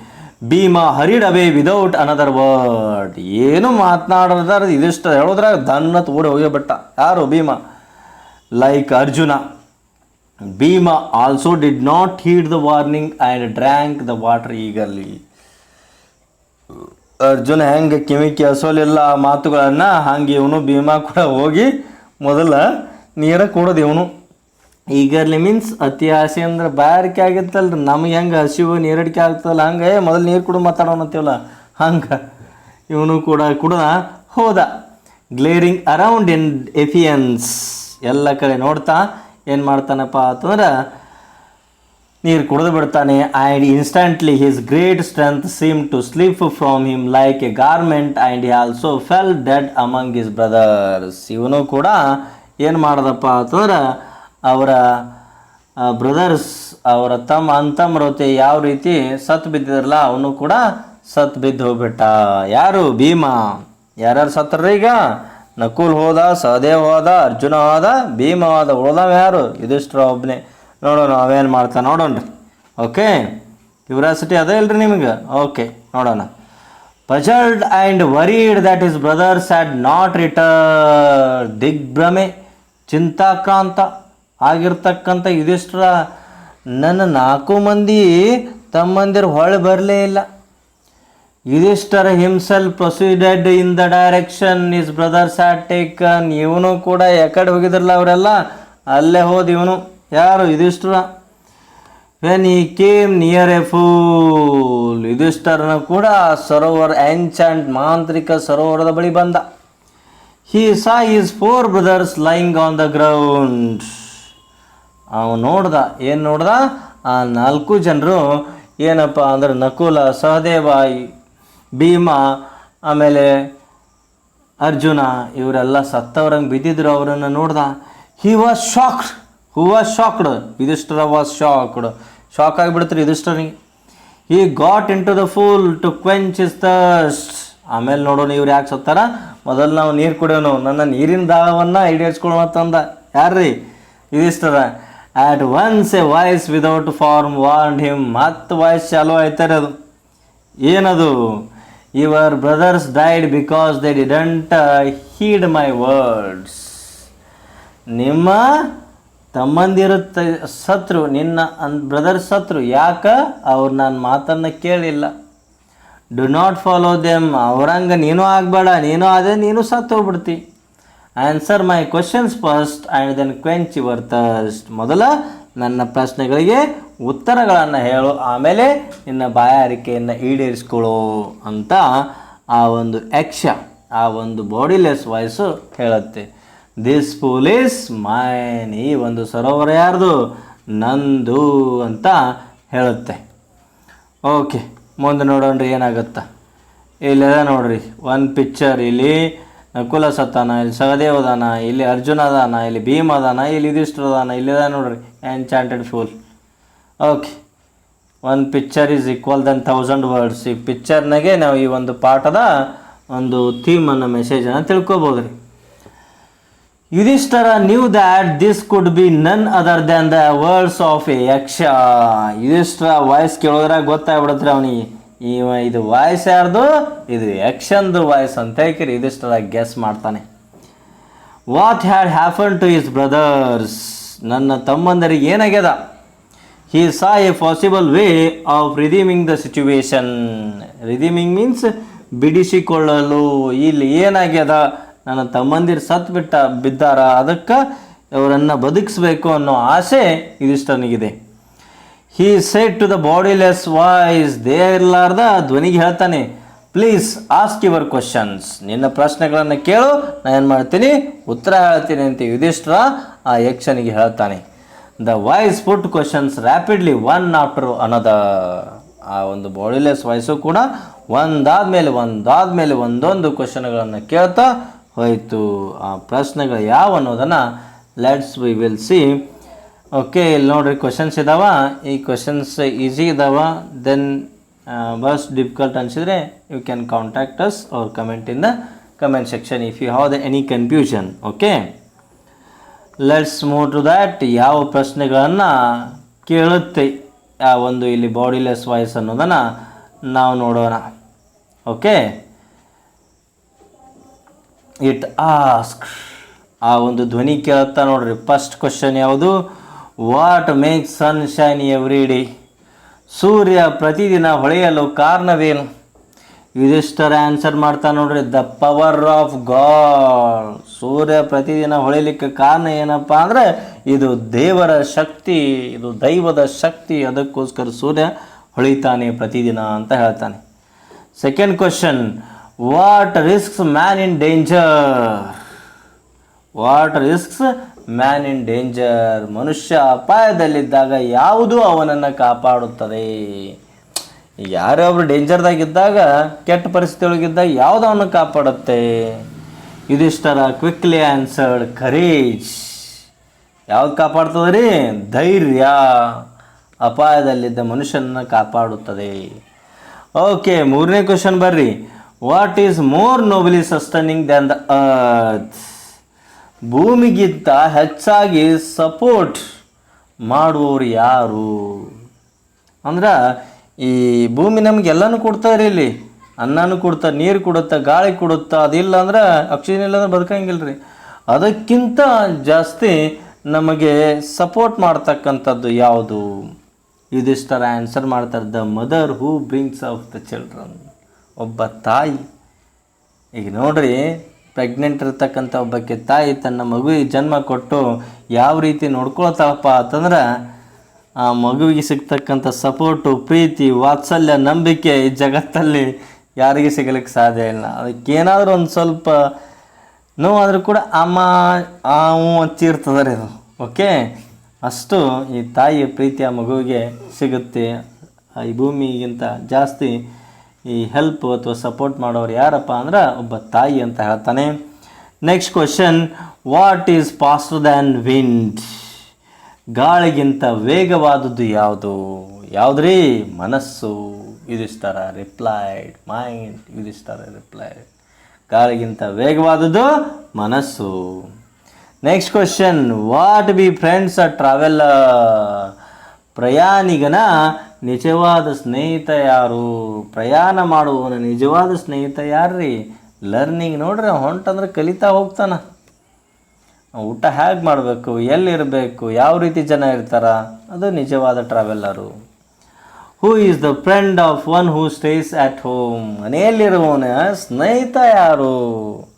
Bhima hurried away without another word, ಏನು ಮಾತನಾಡದ ಯುಧಿಷ್ಠರ ಹೇಳೋದ್ರಾಗ ದನ್ನತ್ ಓಡಿ ಹೋಗಿಬಿಟ್ಟ. ಯಾರು, Bhima. Like Arjuna, Bhima also did not heed the warning and drank the water eagerly. Arjuna ಹೆಂಗೆ ಕಿವಿ ಕೇಳಿಸೋಲಿಲ್ಲ ಮಾತುಗಳನ್ನು, ಹಂಗೆ ಇವನು ಭೀಮ ಕೂಡ ಹೋಗಿ ಮೊದಲ ನೀರ ಕುಡೋದು ಇವನು. ಈಗರ್ಲಿ ಮೀನ್ಸ್ ಅತಿ ಆಸೆ ಅಂದ್ರೆ ಬಾರಿಕೆ ಆಗಿತ್ತಲ್ರಿ, ನಮಗೆ ಹೆಂಗೆ ಹಸಿವು ನೀರಡಿಕೆ ಆಗ್ತದಲ್ಲ, ಹಂಗೆ ಮೊದಲು ನೀರು ಕುಡಿದು ಮಾತಾಡೋಣ ಅಂತೀವಲ್ಲ ಹಂಗೆ ಇವನು ಕೂಡ ಕುಡ್ದ ಹೋದ. ಗ್ಲೇರಿಂಗ್ ಅರೌಂಡ್ ಇನ್ ಎಫಿಯನ್ಸ್, ಎಲ್ಲ ಕಡೆ ನೋಡ್ತಾ ಏನು ಮಾಡ್ತಾನಪ್ಪ ಅಂತಂದ್ರೆ ನೀರು ಕುಡಿದು ಬಿಡ್ತಾನೆ. And instantly his great strength seem to slip from him like a garment and he also fell dead among his brothers. ಇವನು ಕೂಡ ಏನು ಮಾಡ್ದಪ್ಪ ಅಂತಂದ್ರೆ ಅವರ ಬ್ರದರ್ಸ್, ಅವರ ಅಂತಮ್ರತೆ ಯಾವ ರೀತಿ ಸತ್ತು ಬಿದ್ದಿದ್ರಲ್ಲ ಅವನು ಕೂಡ ಸತ್ತು ಬಿದ್ದು ಹೋಗ್ಬಿಟ್ಟ. ಯಾರು, ಭೀಮ. ಯಾರ್ಯಾರು ಸತ್ತರ್ರಿ ಈಗ, ನಕುಲ್ ಹೋದ, ಸಹದೇವ್ ಹೋದ, ಅರ್ಜುನ ಹೋದ, ಭೀಮ ಹೋದ, ಉಳ್ದವ ಯಾರು, ಯುಧಿಷ್ಠಿರ ಒಬ್ಬನೇ. ನೋಡೋಣ ಅವೇನು ಮಾಡ್ತಾನೆ ನೋಡೋಣ್ರಿ. ಓಕೆ, ಕ್ಯೂರಿಯಾಸಿಟಿ ಅದೇ ಇಲ್ರಿ ನಿಮಗೆ. ಓಕೆ ನೋಡೋಣ. Puzzled and worried that his brothers had not return, ದಿಗ್ಭ್ರಮೆ ಚಿಂತಾಕ್ರಾಂತ ಆಗಿರ್ತಕ್ಕಂಥ ಯುಧಿಷ್ಠಿರ, ನನ್ನ 4 ಮಂದಿ ತಮ್ಮಂದಿರು ಹೊಳೆ ಬರಲೇ ಇಲ್ಲ. Yudhishthira himself proceeded in the direction his brothers had taken, ಇವನು ಕೂಡ ಯಾಕಡೆ ಹೋಗಿದ್ರಲ್ಲ ಅವರೆಲ್ಲ ಅಲ್ಲೇ ಹೋದ ಇವನು. ಯಾರು, Yudhishthira. When he came near a pool, ಯುಧಿಷ್ಠರನ ಕೂಡ ಸರೋವರ, ಏನ್ಷಂಟ್ ಮಾಂತ್ರಿಕ ಸರೋವರದ ಬಳಿ ಬಂದ. He saw his 4 brothers lying on the ground. ಅವನು ನೋಡ್ದ, ಏನು ನೋಡ್ದ, ಆ 4 ಜನರು ಏನಪ್ಪ ಅಂದ್ರೆ ನಕುಲ, ಸಹದೇವ, ಭೀಮ, ಆಮೇಲೆ ಅರ್ಜುನ, ಇವರೆಲ್ಲ ಸತ್ತವ್ರಂಗೆ ಬಿದ್ದಿದ್ರು. ಅವರನ್ನು ನೋಡ್ದ. He was shocked, shocked, Yudhishthira was shocked, shock ಆಗಿಬಿಡ್ತಾರೆ ಯುಧಿಷ್ಠಿರನಿಗೆ. He got into the pool to quench his thirst. ಆಮೇಲೆ ನೋಡೋಣ ಇವ್ರು ಯಾಕೆ ಸತ್ತಾರ, ಮೊದಲು ನಾವು ನೀರು ಕುಡಿಯೋನು, ನನ್ನ ನೀರಿನ ದಾಹವನ್ನು ಈಡೇರಿಸ್ಕೊಳ್ಳೋಣ ತಂದ. ಯಾರ್ರೀ, Yudhishthira. At once a voice without form warned him, ಮತ್ತು ವಾಯ್ಸ್ ಚಾಲೋ ಆಯ್ತಾರೆ. ಅದು ಏನದು, your brothers died because they didn't heed my words. ನಿಮ್ಮ ತಮ್ಮಂದಿರು ಸತ್ರು, ನಿನ್ನ ಬ್ರದರ್ ಸತ್ರು, ಯಾಕೆ ಅವ್ರು ನನ್ನ ಮಾತನ್ನು ಕೇಳಿಲ್ಲ. ಡು ನಾಟ್ ಫಾಲೋ ದೆಮ್, ಅವ್ರಂಗೆ ನೀನು ಆಗಬೇಡ, ನೀನು ಅದೇ ನೀನು ಸತ್ತು ಹೋಗ್ಬಿಡ್ತಿ. Answer my questions first and then quench your thirst, ಮೊದಲ ನನ್ನ ಪ್ರಶ್ನೆಗಳಿಗೆ ಉತ್ತರಗಳನ್ನು ಹೇಳು, ಆಮೇಲೆ ನಿನ್ನ ಬಾಯಾರಿಕೆಯನ್ನು ಈಡೇರಿಸ್ಕೊಳ್ಳೋ ಅಂತ ಆ ಒಂದು ಯಕ್ಷ, ಆ ಒಂದು ಬಾಡಿಲೆಸ್ ವಾಯ್ಸು ಹೇಳುತ್ತೆ. ದಿಸ್ ಪೂಲ್ ಈಸ್ ಮೈನ್, ಈ ಒಂದು ಸರೋವರ ಯಾರ್ದು, ನಂದು ಅಂತ ಹೇಳುತ್ತೆ. ಓಕೆ, ಮುಂದೆ ನೋಡೋಣ್ರಿ ಏನಾಗುತ್ತಾ. ಇಲ್ಲದ ನೋಡ್ರಿ ಒಂದು ಪಿಕ್ಚರ್, ಇಲ್ಲಿ ನಕುಲ ಸತ್ತಾನ, ಇಲ್ಲಿ ಸಹದೇವ ಅದಾನ, ಇಲ್ಲಿ ಅರ್ಜುನ ಅದಾನ, ಇಲ್ಲಿ ಭೀಮ್ ಅದಾನ, ಇಲ್ಲಿ ಯುಧಿಷ್ಠಿರ ಅದಾನ, ಇಲ್ಲಿದ ನೋಡ್ರಿ ಎನ್ಚಾಂಟೆಡ್ ಫೂಲ್. ಓಕೆ, ಒಂದು picture is equal then 1000 words. ಈ ಪಿಕ್ಚರ್ನಾಗೆ ನಾವು ಈ ಒಂದು ಪಾಠದ ಒಂದು ಥೀಮನ್ನು, ಮೆಸೇಜನ್ನು ತಿಳ್ಕೊಬೋದು ರೀ. Yudhishthira new that this could be ನನ್ other than the words of A ಯಕ್ಷ. ಯುಧಿಷ್ಠರ ವಾಯ್ಸ್ ಕೇಳೋದ್ರಾಗ ಗೊತ್ತಾಗ್ಬಿಡತ್ರಿ ಅವನಿಗೆ, ಇದು ವಾಯ್ಸ್ ಯಾರ್ದು, ಇದು ಯಕ್ಷಂದು ವಾಯ್ಸ್ ಅಂತ ಹೇಳ್ಕಿರಿ ಯುಧಿಷ್ಠರ ಗೆಸ್ ಮಾಡ್ತಾನೆ. What had happen to his brothers, ನನ್ನ ತಮ್ಮಂದರಿಗೆ ಏನಾಗ್ಯದ. He saw a possible way of redeeming the situation. Redeeming means ಬಿಡಿಸಿಕೊಳ್ಳಲು. ಇಲ್ಲಿ ಏನಾಗ್ಯದ, ನನ್ನ ತಮ್ಮಂದಿರು ಬಿದ್ದಾರ, ಅದಕ್ಕೆ ಅವರನ್ನು ಬದುಕಿಸ್ಬೇಕು ಅನ್ನೋ ಆಸೆ ಯುಧಿಷ್ಠನಿಗಿದೆ. He said to the bodiless voice, ದೇಹ ಇರಲಾರ್ದ ಧ್ವನಿಗೆ ಹೇಳ್ತಾನೆ, ಪ್ಲೀಸ್ ಆಸ್ಕ್ ಯುವರ್ ಕ್ವಶನ್ಸ್, ನಿನ್ನ ಪ್ರಶ್ನೆಗಳನ್ನು ಕೇಳು, ನಾನು ಏನು ಮಾಡ್ತೀನಿ, ಉತ್ತರ ಹೇಳ್ತೀನಿ ಅಂತ ಯುಧಿಷ್ಠಿರ ಆ ಯಕ್ಷನಿಗೆ ಹೇಳ್ತಾನೆ. The voice put questions rapidly one after another. ಆ ಒಂದು ಬಾಡಿಲೆಸ್ ವಾಯ್ಸು ಕೂಡ ಒಂದಾದ್ಮೇಲೆ ಒಂದೊಂದು ಕ್ವಶನ್ಗಳನ್ನು ಕೇಳ್ತಾ ಹೋಯಿತು. ಆ ಪ್ರಶ್ನೆಗಳು ಯಾವ ಅನ್ನೋದನ್ನು let's we will see. Okay, ಇಲ್ಲಿ ನೋಡ್ರಿ ಕ್ವಶನ್ಸ್ ಇದಾವ. ಈ ಕ್ವಶನ್ಸ್ ಈಸಿ ಇದಾವ. ದೆನ್ ಬಸ್ ಡಿಫಿಕಲ್ಟ್ ಅನಿಸಿದರೆ you can contact us or comment in the comment section if you have the any confusion. Okay, let's move to that. ಯಾವ ಪ್ರಶ್ನೆಗಳನ್ನು ಕೇಳುತ್ತೆ ಆ ಒಂದು ಇಲ್ಲಿ ಬಾಡಿಲೆಸ್ ವಾಯ್ಸ್ ಅನ್ನೋದನ್ನು ನಾವು ನೋಡೋಣ. ಓಕೆ, ಇಟ್ ಆಸ್ಕ್, ಆ ಒಂದು ಧ್ವನಿ ಕೇಳುತ್ತಾ ನೋಡ್ರಿ. ಫಸ್ಟ್ ಕ್ವಶನ್ ಯಾವುದು, what makes sun shine every day, ಸೂರ್ಯ ಪ್ರತಿದಿನ ಹೊಳೆಯಲು ಕಾರಣವೇನು. ಯುಧಿಷ್ಠರ ಆನ್ಸರ್ ಮಾಡ್ತಾ ನೋಡ್ರಿ, ದ ಪವರ್ ಆಫ್ ಗಾಡ್. ಸೂರ್ಯ ಪ್ರತಿದಿನ ಹೊಳಿಲಿಕ್ಕೆ ಕಾರಣ ಏನಪ್ಪ ಅಂದರೆ ಇದು ದೇವರ ಶಕ್ತಿ, ಇದು ದೈವದ ಶಕ್ತಿ, ಅದಕ್ಕೋಸ್ಕರ ಸೂರ್ಯ ಹೊಳಿತಾನೆ ಪ್ರತಿದಿನ ಅಂತ ಹೇಳ್ತಾನೆ. Second question, what risks man in danger. What risks man in danger, ಮನುಷ್ಯ ಅಪಾಯದಲ್ಲಿದ್ದಾಗ ಯಾವುದು ಅವನನ್ನು ಕಾಪಾಡುತ್ತದೆ. ಯಾರ್ಯಾರು ಡೇಂಜರ್ದಾಗಿದ್ದಾಗ, ಕೆಟ್ಟ ಪರಿಸ್ಥಿತಿ ಒಳಗಿದ್ದಾಗ ಯಾವುದು ಅವನ್ನ ಕಾಪಾಡುತ್ತೆ. Yudhishthira quickly answered, courage. ಯಾವ್ದು ಕಾಪಾಡ್ತದೆ ರೀ, ಧೈರ್ಯ ಅಪಾಯದಲ್ಲಿದ್ದ ಮನುಷ್ಯನನ್ನು ಕಾಪಾಡುತ್ತದೆ. ಓಕೆ, ಮೂರನೇ ಕ್ವಶನ್ ಬರ್ರಿ, what is more nobly sustaining than the earth. ಭೂಮಿಗಿಂತ ಹೆಚ್ಚಾಗಿ ಸಪೋರ್ಟ್ ಮಾಡುವವರು ಯಾರು. ಅಂದ್ರೆ ಈ ಭೂಮಿ ನಮಗೆಲ್ಲನೂ ಕೊಡ್ತಾರೆ, ಇಲ್ಲಿ ಅನ್ನನೂ ಕೊಡ್ತಾ, ನೀರು ಕೊಡುತ್ತಾ, ಗಾಳಿ ಕೊಡುತ್ತಾ, ಅದಿಲ್ಲ ಅಂದ್ರೆ ಆಕ್ಸಿಜನ್ ಇಲ್ಲ ಅಂದ್ರೆ ಬದುಕಂಗಿಲ್ಲ ರೀ. ಅದಕ್ಕಿಂತ ಜಾಸ್ತಿ ನಮಗೆ ಸಪೋರ್ಟ್ ಮಾಡ್ತಕ್ಕಂಥದ್ದು ಯಾವುದು. ಯುಧಿಷ್ಠರ ಆನ್ಸರ್ ಮಾಡ್ತಾರೆ, the mother who brings of the children. ಒಬ್ಬ ತಾಯಿ. ಈಗ ನೋಡ್ರಿ, ಪ್ರೆಗ್ನೆಂಟ್ ಇರ್ತಕ್ಕಂಥ ಒಬ್ಬಕ್ಕೆ ತಾಯಿ ತನ್ನ ಮಗುವಿಗೆ ಜನ್ಮ ಕೊಟ್ಟು ಯಾವ ರೀತಿ ನೋಡ್ಕೊಳ್ತಾಳಪ್ಪ ಅಂತಂದ್ರೆ, ಆ ಮಗುವಿಗೆ ಸಿಗ್ತಕ್ಕಂಥ ಸಪೋರ್ಟು, ಪ್ರೀತಿ, ವಾತ್ಸಲ್ಯ, ನಂಬಿಕೆ ಈ ಜಗತ್ತಲ್ಲಿ ಯಾರಿಗೆ ಸಿಗಲಿಕ್ಕೆ ಸಾಧ್ಯ ಇಲ್ಲ. ಅದಕ್ಕೇನಾದರೂ ಒಂದು ಸ್ವಲ್ಪ ನೋವಾದರೂ ಕೂಡ ಅಮ್ಮ ಹಚ್ಚಿರ್ತದೆ ರೀ ಅದು. ಓಕೆ, ಅಷ್ಟು ಈ ತಾಯಿಯ ಪ್ರೀತಿ ಆ ಮಗುವಿಗೆ ಸಿಗುತ್ತೆ. ಈ ಭೂಮಿಗಿಂತ ಜಾಸ್ತಿ ಈ ಹೆಲ್ಪ್ ಅಥವಾ ಸಪೋರ್ಟ್ ಮಾಡೋರು ಯಾರಪ್ಪ ಅಂದ್ರೆ ಒಬ್ಬ ತಾಯಿ ಅಂತ ಹೇಳ್ತಾನೆ. Next question, what is faster than wind. ಗಾಳಿಗಿಂತ ವೇಗವಾದದ್ದು ಯಾವುದು. ಯಾವುದ್ರಿ, ಮನಸ್ಸು. Yudhishthira replied, mind. Yudhishthira replied, ಗಾಳಿಗಿಂತ ವೇಗವಾದದ್ದು ಮನಸ್ಸು. Next question, what be friends a traveller. ಪ್ರಯಾಣಿಗನ ನಿಜವಾದ ಸ್ನೇಹಿತ ಯಾರು. ಪ್ರಯಾಣ ಮಾಡುವವನ ನಿಜವಾದ ಸ್ನೇಹಿತ ಯಾರ್ರೀ. ಲರ್ನಿಂಗ್. ನೋಡ್ರಿ, ಹೊಂಟಂದ್ರೆ ಕಲಿತಾ ಹೋಗ್ತಾನ. ಊಟ ಹೇಗೆ ಮಾಡಬೇಕು, ಎಲ್ಲಿರಬೇಕು, ಯಾವ ರೀತಿ ಜನ ಇರ್ತಾರ, ಅದು ನಿಜವಾದ traveller. Who is the friend of one who stays at home. ಮನೆಯಲ್ಲಿರುವವನ ಸ್ನೇಹಿತ ಯಾರು?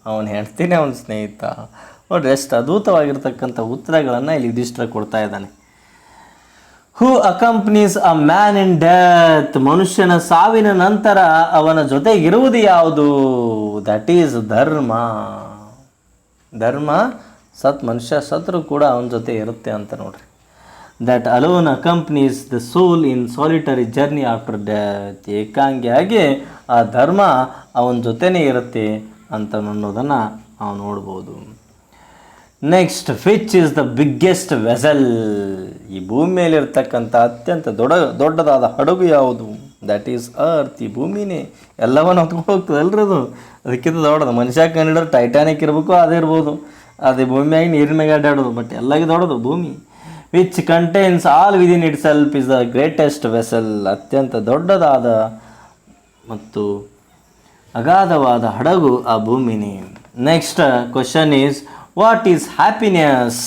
ಅವನು ಹೆಂಡ್ತಿನೇ ಅವನ ಸ್ನೇಹಿತ. ನೋಡ್ರಿ ಎಷ್ಟು ಅದ್ಭುತವಾಗಿರ್ತಕ್ಕಂಥ ಉತ್ತರಗಳನ್ನು ಇಲ್ಲಿ ಯುಧಿಷ್ಠಿರ ಕೊಡ್ತಾ ಇದ್ದಾನೆ. Who accompanies a man in death. ಮನುಷ್ಯನ ಸಾವಿನ ನಂತರ ಅವನ ಜೊತೆಗಿರುವುದು ಯಾವುದು? ದಟ್ ಈಸ್ ಧರ್ಮ. ಧರ್ಮ ಮನುಷ್ಯ ಸತ್ರು ಕೂಡ ಅವನ ಜೊತೆ ಇರುತ್ತೆ ಅಂತ ನೋಡ್ರಿ. That alone accompanies the soul in solitary journey after death. ಏಕಾಂಗಿಯಾಗಿ ಆ ಧರ್ಮ ಅವನ ಜೊತೆನೇ ಇರುತ್ತೆ ಅಂತ ಅನ್ನೋದನ್ನು ನಾವು ನೋಡ್ಬೋದು. Next, which is the biggest vessel. ಈ ಭೂಮಿ ಮೇಲಿರ್ತಕ್ಕಂಥ ಅತ್ಯಂತ ದೊಡ್ಡದಾದ ಹಡಗು ಯಾವುದು? That is earth. ಈ ಭೂಮಿನೇ ಎಲ್ಲವನ್ನು ಹೊತ್ಕೊಂಡು ಹೋಗ್ತದಲ್ರಿ ಅದು. ಅದಕ್ಕಿಂತ ದೊಡ್ಡದು ಮನುಷ್ಯ ಕಂಡಿಡಿದ್ರೆ ಟೈಟಾನಿಕ್ ಇರಬೇಕು, ಅದೇ ಇರ್ಬೋದು. ಅದೇ ಭೂಮಿಯಾಗಿ ನೀರಿನ ಮೇಲೆ ಅಡ್ಡಾಡೋದು, ಬಟ್ ಎಲ್ಲಾಗಿ ದೊಡ್ಡದು ಭೂಮಿ. Which contains all within itself is the greatest vessel. ಅತ್ಯಂತ ದೊಡ್ಡದಾದ ಮತ್ತು ಅಗಾಧವಾದ ಹಡಗು ಆ ಭೂಮಿನೇ. Next question is, what is happiness?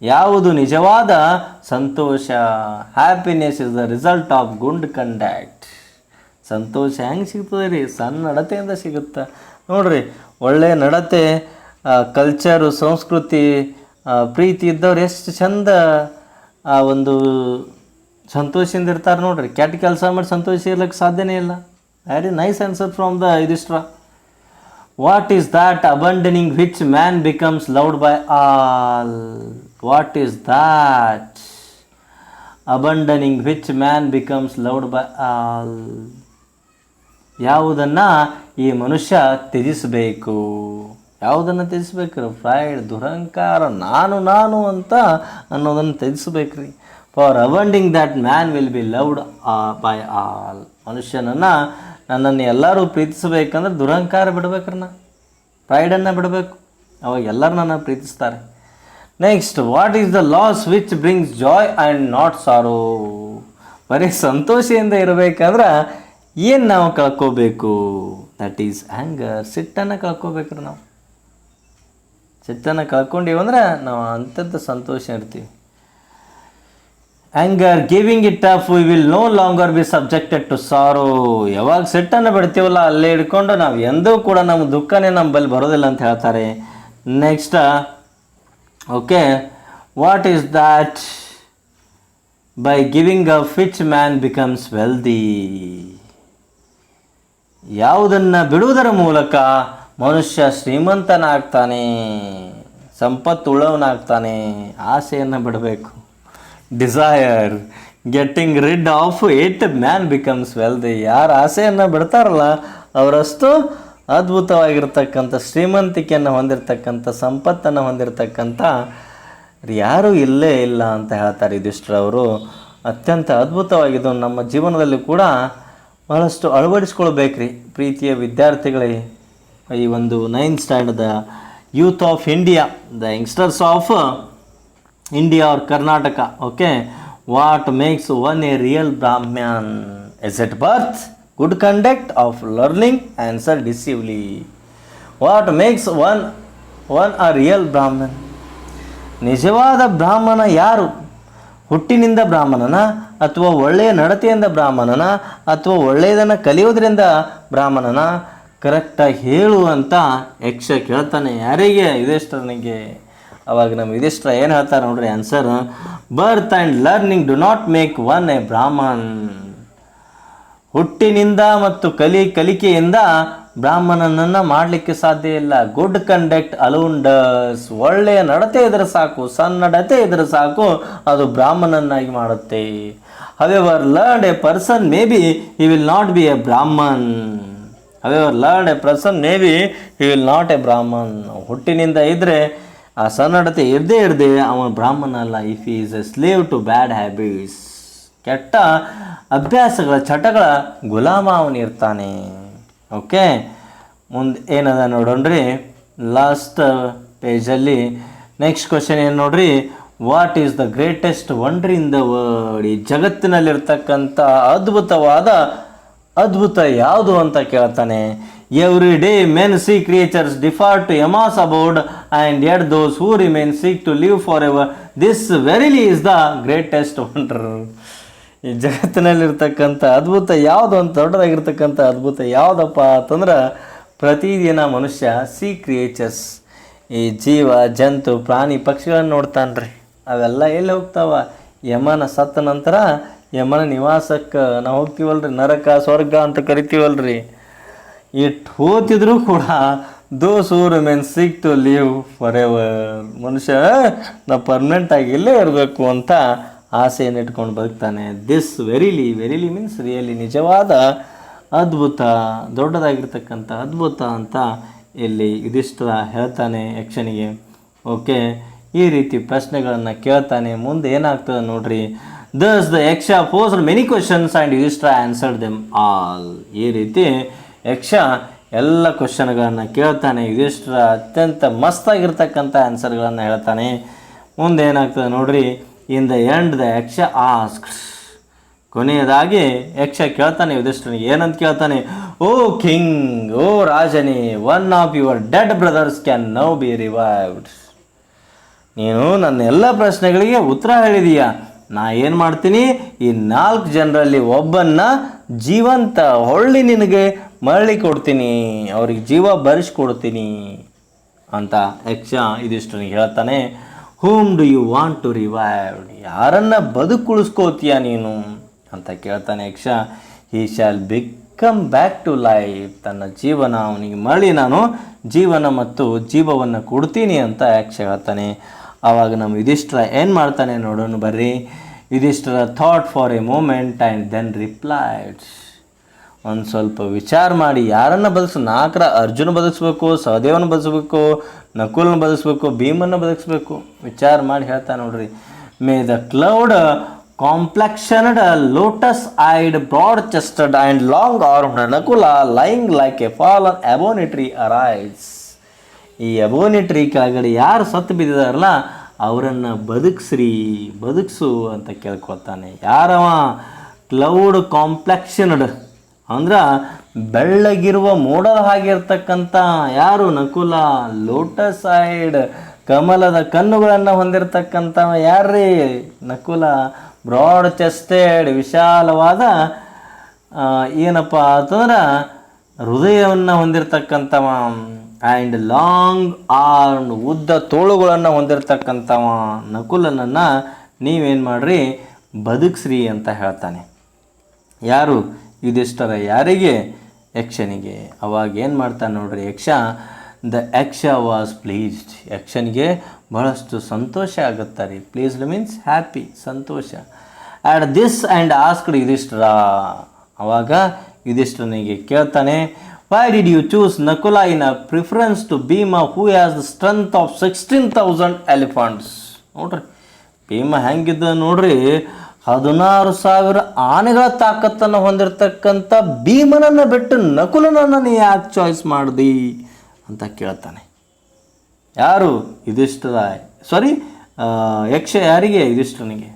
ಯಾವುದು ನಿಜವಾದ ಸಂತೋಷ? Happiness is the result of good conduct. ಸಂತೋಷ ಹೆಂಗೆ ಸಿಗ್ತದೆ ರೀ? ಸಣ್ಣ ನಡತೆಯಿಂದ ಸಿಗುತ್ತೆ ನೋಡ್ರಿ. ಒಳ್ಳೆಯ ನಡತೆ, ಕಲ್ಚರು, ಸಂಸ್ಕೃತಿ, ಪ್ರೀತಿ ಇದ್ದವ್ರು ಎಷ್ಟು ಚಂದ ಆ ಒಂದು ಸಂತೋಷದಿಂದ ಇರ್ತಾರೆ ನೋಡ್ರಿ. ಕೆಟ್ಟ ಕೆಲಸ ಮಾಡಿ ಸಂತೋಷ ಇರ್ಲಿಕ್ಕೆ ಸಾಧ್ಯನೇ ಇಲ್ಲ. Very nice answer from the Yudhishthira. What is that abandoning which man becomes loved by all? What is that abandoning which man becomes loved by all? ಯಾವುದನ್ನು ಈ ಮನುಷ್ಯ ತ್ಯಜಿಸಬೇಕು? ಯಾವುದನ್ನು ತ್ಯಜಿಸ್ಬೇಕ್ರಿ? ಪ್ರೈಡ್, ದುರಹಂಕಾರ, ನಾನು ಅಂತ ಅನ್ನೋದನ್ನು ತ್ಯಜಿಸ್ಬೇಕ್ರಿ. For abandoning that man will be loved by all. ಮನುಷ್ಯನನ್ನು ನನ್ನನ್ನು ಎಲ್ಲರೂ ಪ್ರೀತಿಸಬೇಕಂದ್ರೆ ದುರಹಂಕಾರ ಬಿಡ್ಬೇಕ್ರಿ, ಪ್ರೈಡನ್ನು ಬಿಡಬೇಕು. ಅವಾಗ ಎಲ್ಲರೂ ನನ್ನ ಪ್ರೀತಿಸ್ತಾರೆ. Next, what is the loss which brings joy and not sorrow? ಬರೀ ಸಂತೋಷದಿಂದ ಇರಬೇಕಂದ್ರೆ ಏನು ನಾವು ಕಳ್ಕೋಬೇಕು? That is anger. ಸಿಟ್ಟನ್ನು ಕಳ್ಕೋಬೇಕ್ರಿ. ನಾವು ಸಿಟ್ಟನ್ನು ಕಳ್ಕೊಂಡೀವಂದ್ರೆ ನಾವು ಅಂಥದ್ದು ಸಂತೋಷ ಇರ್ತೀವಿ. Anger, giving it up, we will no longer be subjected to sorrow. ಯಾವಾಗ ಸಿಟ್ಟನ್ನು ಬಿಡ್ತೀವಲ್ಲ ಅಲ್ಲೇ ಹಿಡ್ಕೊಂಡು ನಾವು ಎಂದೂ ಕೂಡ ನಮ್ಮ ದುಃಖನೇ ನಮ್ಮ ಬಳಿ ಬರೋದಿಲ್ಲ ಅಂತ ಹೇಳ್ತಾರೆ. Next, okay, what is that by giving up which man becomes wealthy? ಯಾವುದನ್ನು ಬಿಡುವುದರ ಮೂಲಕ ಮನುಷ್ಯ ಶ್ರೀಮಂತನಾಗ್ತಾನೆ, ಸಂಪತ್ತುಳ್ಳವನಾಗ್ತಾನೆ? ಆಸೆಯನ್ನು ಬಿಡಬೇಕು. Desire, getting rid of it man becomes wealthy. ಯಾರು ಆಸೆಯನ್ನು ಬಿಡ್ತಾರಲ್ಲ ಅವರಷ್ಟು ಅದ್ಭುತವಾಗಿರ್ತಕ್ಕಂಥ ಶ್ರೀಮಂತಿಕೆಯನ್ನು ಹೊಂದಿರತಕ್ಕಂಥ, ಸಂಪತ್ತನ್ನು ಹೊಂದಿರತಕ್ಕಂಥ ಯಾರೂ ಇಲ್ಲೇ ಇಲ್ಲ ಅಂತ ಹೇಳ್ತಾರೆ ಯುಧಿಷ್ಠಿರವರು. ಅತ್ಯಂತ ಅದ್ಭುತವಾಗಿದ್ದು ನಮ್ಮ ಜೀವನದಲ್ಲಿ ಕೂಡ ಬಹಳಷ್ಟು ಅಳವಡಿಸ್ಕೊಳ್ಬೇಕ್ರಿ. ಪ್ರೀತಿಯ ವಿದ್ಯಾರ್ಥಿಗಳೇ, ಈ ಒಂದು 9th standard youth of India, the youngsters of India or Karnataka. Okay, what makes one a real Brahmin? Is it birth, good conduct of learning? Answer decisively. What makes one a real Brahmin? ನಿಜವಾದ ಬ್ರಾಹ್ಮಣ ಯಾರು? ಹುಟ್ಟಿನಿಂದ ಬ್ರಾಹ್ಮಣನ, ಅಥವಾ ಒಳ್ಳೆಯ ನಡತೆಯಿಂದ ಬ್ರಾಹ್ಮಣನ, ಅಥವಾ ಒಳ್ಳೆಯದನ್ನು ಕಲಿಯೋದ್ರಿಂದ ಬ್ರಾಹ್ಮಣನ? ಕರೆಕ್ಟಾಗಿ ಹೇಳುವಂತ ಯಕ್ಷ ಕೇಳ್ತಾನೆ. ಯಾರಿಗೆ? ಯುಧಿಷ್ಠಿರನಿಗೆ. ಅವಾಗ ನಮ್ಮ ಯುಧಿಷ್ಠಿರ ಏನು ಹೇಳ್ತಾರೆ ನೋಡ್ರಿ answer, birth and learning do not make one a Brahmin. ಹುಟ್ಟಿನಿಂದ ಮತ್ತು ಕಲಿಕೆಯಿಂದ ಬ್ರಾಹ್ಮಣನನ್ನು ಮಾಡಲಿಕ್ಕೆ ಸಾಧ್ಯ ಇಲ್ಲ. Good conduct alone does. ಒಳ್ಳೆಯ ನಡತೆ ಇದ್ರೆ ಸಾಕು, ಸನ್ನಡತೆ ಇದ್ರೆ ಸಾಕು, ಅದು ಬ್ರಾಹ್ಮಣನಾಗಿ ಮಾಡುತ್ತೆ. However learned a person may be he will not be a Brahmin. However learned a person may be he will not a Brahmin. ಹುಟ್ಟಿನಿಂದ ಇದ್ದರೆ ಆ ಸನ್ನಡತೆ ಇರದೇ ಅವನ ಬ್ರಾಹ್ಮಣ ಅಲ್ಲ. If he is a slave to bad habits. ಕೆಟ್ಟ ಅಭ್ಯಾಸಗಳ, ಚಟಗಳ ಗುಲಾಮ ಅವನಿರ್ತಾನೆ. ಓಕೆ, ಮುಂದೆ ಏನದ ನೋಡೋಣ್ರಿ ಲಾಸ್ಟ್ ಪೇಜಲ್ಲಿ. ನೆಕ್ಸ್ಟ್ ಕ್ವಶನ್ ಏನು ನೋಡ್ರಿ, what is the greatest wonder in the world? ಈ ಜಗತ್ತಿನಲ್ಲಿರ್ತಕ್ಕಂಥ ಅದ್ಭುತವಾದ ಅದ್ಭುತ ಯಾವುದು ಅಂತ ಕೇಳ್ತಾನೆ. Every day men see creatures depart to Yama's abode and yet those who remain seek to live forever. This verily is the greatest wonder. ಈ ಜಗತ್ತಿನಲ್ಲಿರ್ತಕ್ಕಂಥ ಅದ್ಭುತ ಯಾವುದು ಅಂತ, ದೊಡ್ಡದಾಗಿರ್ತಕ್ಕಂಥ ಅದ್ಭುತ ಯಾವುದಪ್ಪ ಅಂತಂದ್ರೆ ಪ್ರತಿದಿನ ಮನುಷ್ಯ ಸಿ ಕ್ರಿಯೇಚರ್ಸ್, ಈ ಜೀವ ಜಂತು ಪ್ರಾಣಿ ಪಕ್ಷಿಗಳನ್ನು ನೋಡ್ತಾನೆ ರೀ. ಅವೆಲ್ಲ ಎಲ್ಲಿ ಹೋಗ್ತಾವ? ಯಮನ ಸತ್ತ ನಂತರ ಯಮನ ನಿವಾಸಕ್ಕೆ ನಾವು ಹೋಗ್ತೀವಲ್ರಿ, ನರಕ ಸ್ವರ್ಗ ಅಂತ ಕರಿತೀವಲ್ರಿ. ಇಟ್ಟು ಹೋತಿದ್ರು ಕೂಡ those who remain seek to live forever. ಮನುಷ್ಯ ನಾವು ಪರ್ಮನೆಂಟಾಗಿ ಇಲ್ಲೇ ಇರಬೇಕು ಅಂತ ಆಸೆಯನ್ನು ಇಟ್ಕೊಂಡು ಬದುಕ್ತಾನೆ. ದಿಸ್ ವೆರಿಲಿ ಮೀನ್ಸ್ ರಿಯಲಿ, ನಿಜವಾದ ಅದ್ಭುತ, ದೊಡ್ಡದಾಗಿರ್ತಕ್ಕಂಥ ಅದ್ಭುತ ಅಂತ ಇಲ್ಲಿ ಯುಧಿಷ್ಠಿರ ಹೇಳ್ತಾನೆ ಯಕ್ಷನಿಗೆ. ಓಕೆ, ಈ ರೀತಿ ಪ್ರಶ್ನೆಗಳನ್ನು ಕೇಳ್ತಾನೆ. ಮುಂದೆ ಏನಾಗ್ತದೆ ನೋಡ್ರಿ. Thus the Yaksha posed many questions and Yudhishthira answered them all. ಈ ರೀತಿ ಯಕ್ಷ ಎಲ್ಲ ಕ್ವಶನ್ಗಳನ್ನು ಕೇಳ್ತಾನೆ. ಯುಧಿಷ್ಠಿರ ಅತ್ಯಂತ ಮಸ್ತಾಗಿರ್ತಕ್ಕಂಥ ಆನ್ಸರ್ಗಳನ್ನು ಹೇಳ್ತಾನೆ. ಮುಂದೆ ಏನಾಗ್ತದೆ ನೋಡ್ರಿ. ಇನ್ ದ ಎಂಡ್ ದ ಯಕ್ಷ ಆಸ್ಕ್ಡ್. ಕೊನೆಯದಾಗಿ ಯಕ್ಷ ಕೇಳ್ತಾನೆ ಯುಧಿಷ್ಠಿರನಿಗೆ. ಏನಂತ ಕೇಳ್ತಾನೆ? ಓ ಕಿಂಗ್, ಓ ರಾಜನೇ, one of your dead brothers can now B revived. ನೀನು ನನ್ನ ಎಲ್ಲ ಪ್ರಶ್ನೆಗಳಿಗೆ ಉತ್ತರ ಹೇಳಿದೀಯ. ನಾ ಏನು ಮಾಡ್ತೀನಿ, ಈ 4 ಜನರಲ್ಲಿ ಒಬ್ಬನ್ನ ಜೀವಂತ ಹೊಳ್ಳಿ ನಿನಗೆ ಮರಳಿ ಕೊಡ್ತೀನಿ, ಅವ್ರಿಗೆ ಜೀವ ಬರಿಸ್ಕೊಡ್ತೀನಿ ಅಂತ ಯಕ್ಷ ಯುಧಿಷ್ಠಿರನಿಗೆ ಹೇಳ್ತಾನೆ. Whom do you want to revive? ಯಾರನ್ನ ಬದುಕುಳಿಸ್ಕೋತೀಯ ನೀನು ಅಂತ ಕೇಳ್ತಾನೆ Yaksha. He shall become back to life. ತನ್ನ ಜೀವನ ಅವನಿಗೆ ಮರಳಿ ನಾನು ಜೀವನ ಮತ್ತು ಜೀವವನ್ನು ಕೊಡ್ತೀನಿ ಅಂತ ಯಕ್ಷ ಹೇಳ್ತಾನೆ. ಆವಾಗ ನಮ್ಮ ಯುಧಿಷ್ಠಿರ ಏನು ಮಾಡ್ತಾನೆ ನೋಡೋಣ ಬರ್ರಿ. Yudhishthira thought for a moment and then replied. ಒಂದು ಸ್ವಲ್ಪ ವಿಚಾರ ಮಾಡಿ ಯಾರನ್ನು ಬದುಕಿಸ್, 4 ಅರ್ಜುನ ಬದುಕಿಸ್ಬೇಕು, ಸಹದೇವನ ಬದುಕಬೇಕು, ನಕುಲನ ಬದುಕಿಸ್ಬೇಕು, ಭೀಮನ್ನ ಬದುಕಿಸ್ಬೇಕು, ವಿಚಾರ ಮಾಡಿ ಹೇಳ್ತಾನೆ ನೋಡ್ರಿ. May the cloud complexioned lotus eyed broad chested and long armed Nakula lying like a fallen ebony tree arise. ಈ ಅಬೋನಿಟ್ರಿ ಕೆಳಗಡೆ ಯಾರು ಸತ್ತು ಬಿದ್ದಿದಾರಲ್ಲ ಅವರನ್ನು ಬದುಕಿಸು ಅಂತ ಕೇಳ್ಕೊತಾನೆ. ಯಾರವ? ಕ್ಲೌಡ್ ಕಾಂಪ್ಲೆಕ್ಷನ್ಡ್ ಅಂದ್ರೆ ಬೆಳ್ಳಗಿರುವ ಮೋಡದ ಹಾಗಿರ್ತಕ್ಕಂಥ ಯಾರು? ನಕುಲ. ಲೋಟಸ್ ಐಡ್ ಕಮಲದ ಕಣ್ಣುಗಳನ್ನು ಹೊಂದಿರತಕ್ಕಂಥವ ಯಾರ್ರೀ? ನಕುಲ. ಬ್ರಾಡ್ ಚೆಸ್ಟೆಡ್ ವಿಶಾಲವಾದ ಏನಪ್ಪ ಅಂತಂದ್ರೆ ಹೃದಯವನ್ನು ಹೊಂದಿರತಕ್ಕಂಥವ. ಆ್ಯಂಡ್ ಲಾಂಗ್ ಆರ್ಮ್ ಉದ್ದ ತೋಳುಗಳನ್ನು ಹೊಂದಿರತಕ್ಕಂಥವ ನಕುಲನನ್ನು ನೀವೇನು ಮಾಡ್ರಿ, ಬದುಕ್ಸ್ರಿ ಅಂತ ಹೇಳ್ತಾನೆ. ಯಾರು? ಯುಧಿಷ್ಠಿರ. ಯಾರಿಗೆ? ಯಕ್ಷನಿಗೆ. ಅವಾಗ ಏನು ಮಾಡ್ತಾನೆ ನೋಡ್ರಿ ಯಕ್ಷ. The Yaksha was pleased. ಯಕ್ಷನಿಗೆ ಬಹಳಷ್ಟು ಸಂತೋಷ ಆಗುತ್ತೆ ರೀ. ಪ್ಲೀಸ್ಡ್ ಮೀನ್ಸ್ ಹ್ಯಾಪಿ, ಸಂತೋಷ. At this and asked Yudhishthira. ಅವಾಗ ಯುಧಿಷ್ಠಿರನಿಗೆ ಕೇಳ್ತಾನೆ, why did you choose Nakula in a preference to Bhima who has the strength of 16,000 elephants. ನೋಡ್ರಿ ಭೀಮ ಹೆಂಗಿದ್ದ ನೋಡ್ರಿ, 16,000 ಆನೆಗಳ ತಾಕತ್ತನ್ನು ಹೊಂದಿರತಕ್ಕಂಥ ಭೀಮನನ್ನು ಬಿಟ್ಟು ನಕುಲನನ್ನು ನೀ ಯಾಕೆ ಚಾಯ್ಸ್ ಮಾಡ್ದಿ ಅಂತ ಕೇಳ್ತಾನೆ. ಯಾರು? ಯುಧಿಷ್ಠಿರ. ಯಕ್ಷ ಯಾರಿಗೆ? ಯುಧಿಷ್ಠಿರನಿಗೆ.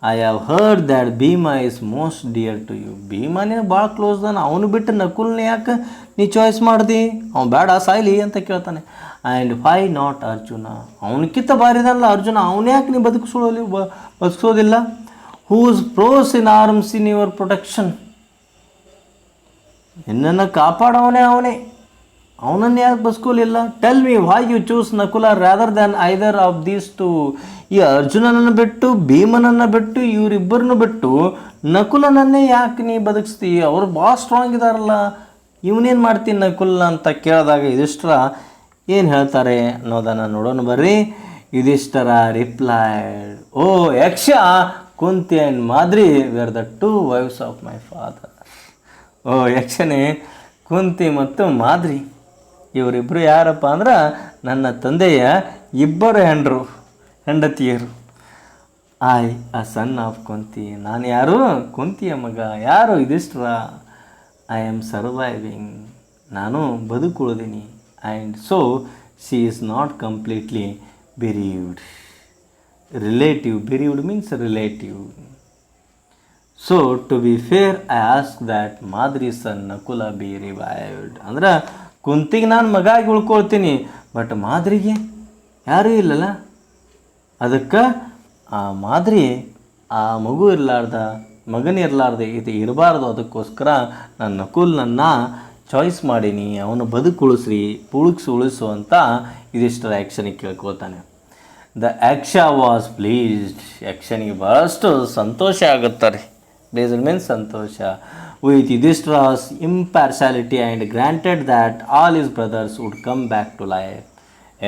I have heard that Bhima is most dear to you. ಭೀಮನೇ ಭಾಳ ಕ್ಲೋಸ್ ಅದಾನ, ಅವನು ಬಿಟ್ಟು ನಕುಲ್ನ ಯಾಕೆ ನೀ ಚಾಯ್ಸ್ ಮಾಡ್ದಿ? ಅವ್ನು ಬೇಡ ಸಾಯ್ಲಿ ಅಂತ ಕೇಳ್ತಾನೆ. And why not Arjuna? ಅವನಕ್ಕಿಂತ ಬಾರಿದಲ್ಲ ಅರ್ಜುನ, ಅವನು ಯಾಕೆ ನೀ ಬದುಕಿಸೋದಿಲ್ಲ? Whose prowess in arms in your protection. ನಿನ್ನನ್ನು ಕಾಪಾಡವನೇ ಅವನನ್ನು ಯಾಕೆ ಬದುಕೋಲಿಲ್ಲ? Tell me why you choose Nakula rather than either of these two. ಈ ಅರ್ಜುನನನ್ನು ಬಿಟ್ಟು, ಭೀಮನನ್ನು ಬಿಟ್ಟು, ಇವರಿಬ್ಬರನ್ನು ಬಿಟ್ಟು ನಕುಲನನ್ನೇ ಯಾಕೆ ನೀ ಬದುಕಿಸ್ತೀವಿ? ಅವರು ಭಾಳ ಸ್ಟ್ರಾಂಗ್ ಇದ್ದಾರಲ್ಲ, ಇವನೇನು ಮಾಡ್ತೀನಿ ನಕುಲ ಅಂತ ಕೇಳಿದಾಗ ಯುಧಿಷ್ಠಿರ ಏನು ಹೇಳ್ತಾರೆ ಅನ್ನೋದನ್ನು ನೋಡೋಣ ಬರ್ರಿ. Yudhishthira replied, O Yaksha, Kunti and Madri were the 2 wives of my father. O ಯಕ್ಷನೇ, ಕುಂತಿ ಮತ್ತು ಮಾದ್ರಿ ಇವರಿಬ್ಬರು ಯಾರಪ್ಪ ಅಂದ್ರೆ ನನ್ನ ತಂದೆಯ 2 ಹೆಂಡತಿಯರು. A son of Kunti. ನಾನು ಯಾರು? ಕುಂತಿಯ ಮಗ. ಯಾರು? ಯುಧಿಷ್ಠಿರ. I am surviving. ನಾನು ಬದುಕುಳಿದೀನಿ. And so she is not completely bereaved. Relative. Bereaved means relative. So to be fair I ask that Madri son Nakula be revived. ಅಂದ್ರೆ ಕುಂತಿಗೆ ನಾನು ಮಗ ಆಗಿ ಉಳ್ಕೊಳ್ತೀನಿ, ಬಟ್ ಮಾದ್ರಿಗೆ ಯಾರೂ ಇಲ್ಲಲ್ಲ, ಅದಕ್ಕೆ ಆ ಮಾದ್ರಿ ಆ ಮಗು ಮಗನಿರಲಾರ್ದೆ ಇದು ಇರಬಾರ್ದು, ಅದಕ್ಕೋಸ್ಕರ ನನ್ನ ನಕುಲ್ನನ್ನು ಚಾಯ್ಸ್ ಮಾಡೀನಿ, ಅವನು ಉಳಿಸು ಅಂತ ಯುಧಿಷ್ಠಿರ ಆ್ಯಕ್ಷನಿಗೆ ಕೇಳ್ಕೊಳ್ತಾನೆ. The Yaksha was pleased. ಯಕ್ಷನಿಗೆ ಭಾಳಷ್ಟು ಸಂತೋಷ ಆಗುತ್ತಾರೆ. ಪ್ಲೀಸ್ಡ್ ಮೀನ್ಸ್ ಸಂತೋಷ. With Yudhishthira's impartiality and granted that all his brothers would come back to life.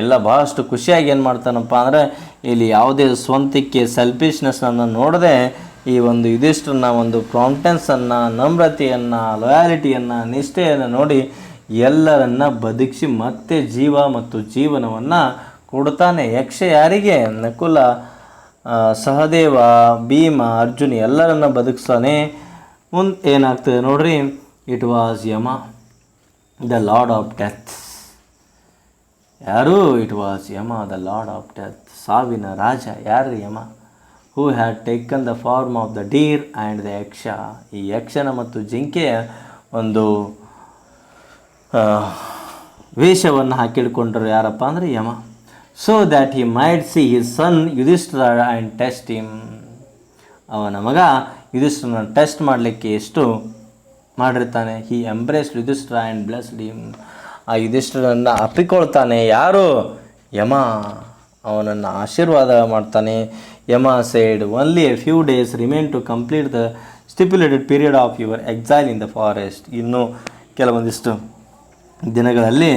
ಎಲ್ಲ ಭಾಳಷ್ಟು ಖುಷಿಯಾಗಿ ಏನು ಮಾಡ್ತಾನಪ್ಪ ಅಂದರೆ, ಇಲ್ಲಿ ಯಾವುದೇ ಸ್ವಂತಕ್ಕೆ ಸೆಲ್ಫಿಶ್ನೆಸ್ಸನ್ನು ನೋಡದೆ ಈ ಒಂದು ಯುಧಿಷ್ಠಿರನ ಒಂದು ಪ್ರಾಂಪ್ಟೆನ್ಸನ್ನು, ನಮ್ರತೆಯನ್ನು, ಲಾಯಾಲಿಟಿಯನ್ನು, ನಿಷ್ಠೆಯನ್ನು ನೋಡಿ ಎಲ್ಲರನ್ನ ಬದುಕಿಸಿ ಮತ್ತೆ ಜೀವ ಮತ್ತು ಜೀವನವನ್ನು ಕೊಡ್ತಾನೆ. ಯಕ್ಷ ಯಾರಿಗೆ? ನಕುಲ, ಸಹದೇವ, ಭೀಮ, ಅರ್ಜುನ್ ಎಲ್ಲರನ್ನ ಬದುಕಿಸ್ತಾನೆ. ಮುಂದೆ ಏನಾಗ್ತದೆ ನೋಡ್ರಿ, it was Yama the lord of death. ಯಾರು? It was Yama the lord of death. ಸಾವಿನ ರಾಜ ಯಾರು? Yama. Who had taken the form of the deer and the Yaksha. ಈ ಯಕ್ಷನ ಮತ್ತು ಜಿಂಕೆಯ ಒಂದು ವೇಷವನ್ನು ಹಾಕಿಡ್ಕೊಂಡ್ರು ಯಾರಪ್ಪ ಅಂದರೆ Yama. So that he might see his son Yudhishthira and test him. ಅವನ ಮಗ ಯುಧಿಷ್ಠಿರನ ಟೆಸ್ಟ್ ಮಾಡಲಿಕ್ಕೆ ಎಷ್ಟು ಮಾಡಿರ್ತಾನೆ. He embraced Yudhishthira and blessed him. ಆ ಯುಧಿಷ್ಠಿರನನ್ನು ಅಪ್ಪಿಕೊಳ್ತಾನೆ ಯಾರು? ಯಮ. ಅವನನ್ನು ಆಶೀರ್ವಾದ ಮಾಡ್ತಾನೆ. Yama said, only a few days remain to complete the stipulated period of your exile in the forest. ಇನ್ನು ಕೆಲವೊಂದಿಷ್ಟು ದಿನಗಳಲ್ಲಿ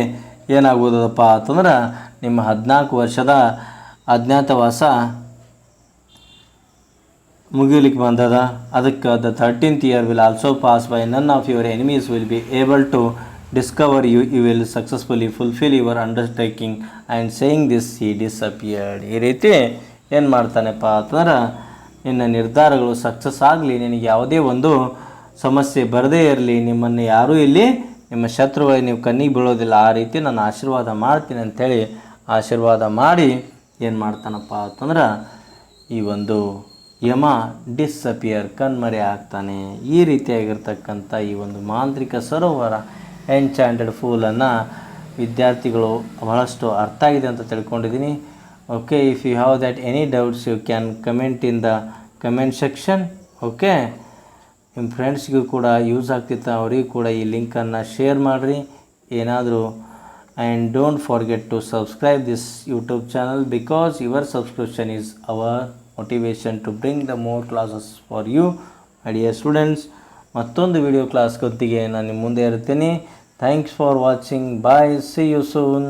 ಏನಾಗುವುದಪ್ಪ ಅಂತಂದ್ರೆ, ನಿಮ್ಮ 14 ವರ್ಷದ ಅಜ್ಞಾತವಾಸ ಮುಗಿಲಿಕ್ಕೆ ಬಂದದ. ಅದಕ್ಕೆ the 13th year will also pass by. None of your enemies will be able to discover you. You will successfully fulfil your undertaking. And saying this he disappeared. ಈ ರೀತಿ ಏನು ಮಾಡ್ತಾನೆಪ್ಪ ಅಂತಂದ್ರೆ, ನಿನ್ನ ನಿರ್ಧಾರಗಳು ಸಕ್ಸಸ್ ಆಗಲಿ, ನಿನಗೆ ಯಾವುದೇ ಒಂದು ಸಮಸ್ಯೆ ಬರದೇ ಇರಲಿ, ನಿಮ್ಮನ್ನು ಯಾರೂ ಇಲ್ಲಿ ನಿಮ್ಮ ಶತ್ರುಗಳು ನೀವು ಕಣ್ಣಿಗೆ ಬೀಳೋದಿಲ್ಲ, ಆ ರೀತಿ ನಾನು ಆಶೀರ್ವಾದ ಮಾಡ್ತೀನಿ ಅಂಥೇಳಿ ಆಶೀರ್ವಾದ ಮಾಡಿ ಏನು ಮಾಡ್ತಾನಪ್ಪ ಅಂತಂದ್ರೆ, ಈ ಒಂದು ಯಮ ಡಿಸಪಿಯರ್ ಕಣ್ಮರೆ ಆಗ್ತಾನೆ. ಈ ರೀತಿಯಾಗಿರ್ತಕ್ಕಂಥ ಈ ಒಂದು ಮಾಂತ್ರಿಕ ಸರೋವರ ಎನ್ಚಾಂಟೆಡ್ ಫೂಲನ್ನು ವಿದ್ಯಾರ್ಥಿಗಳು ಬಹಳಷ್ಟು ಅರ್ಥ ಆಗಿದೆ ಅಂತ ತಿಳ್ಕೊಂಡಿದ್ದೀನಿ. Okay, if you have that any doubts you can comment in the comment section. Okay, ನಿಮ್ಮ ಫ್ರೆಂಡ್ಸ್ಗೂ ಕೂಡ ಯೂಸ್ ಆಗ್ತಿತ್ತು, ಅವರಿಗೂ ಕೂಡ ಈ ಲಿಂಕನ್ನು ಶೇರ್ ಮಾಡಿರಿ ಏನಾದರೂ. And don't forget to subscribe this YouTube channel, because your subscription is our motivation to bring the more classes for you, my dear students. ಮತ್ತೊಂದು ವಿಡಿಯೋ ಕ್ಲಾಸ್ಗೊತ್ತಿಗೆ ನಾನು ನಿಮ್ಮ ಮುಂದೆ ಇರ್ತೀನಿ. Thanks for watching. Bye, see you soon.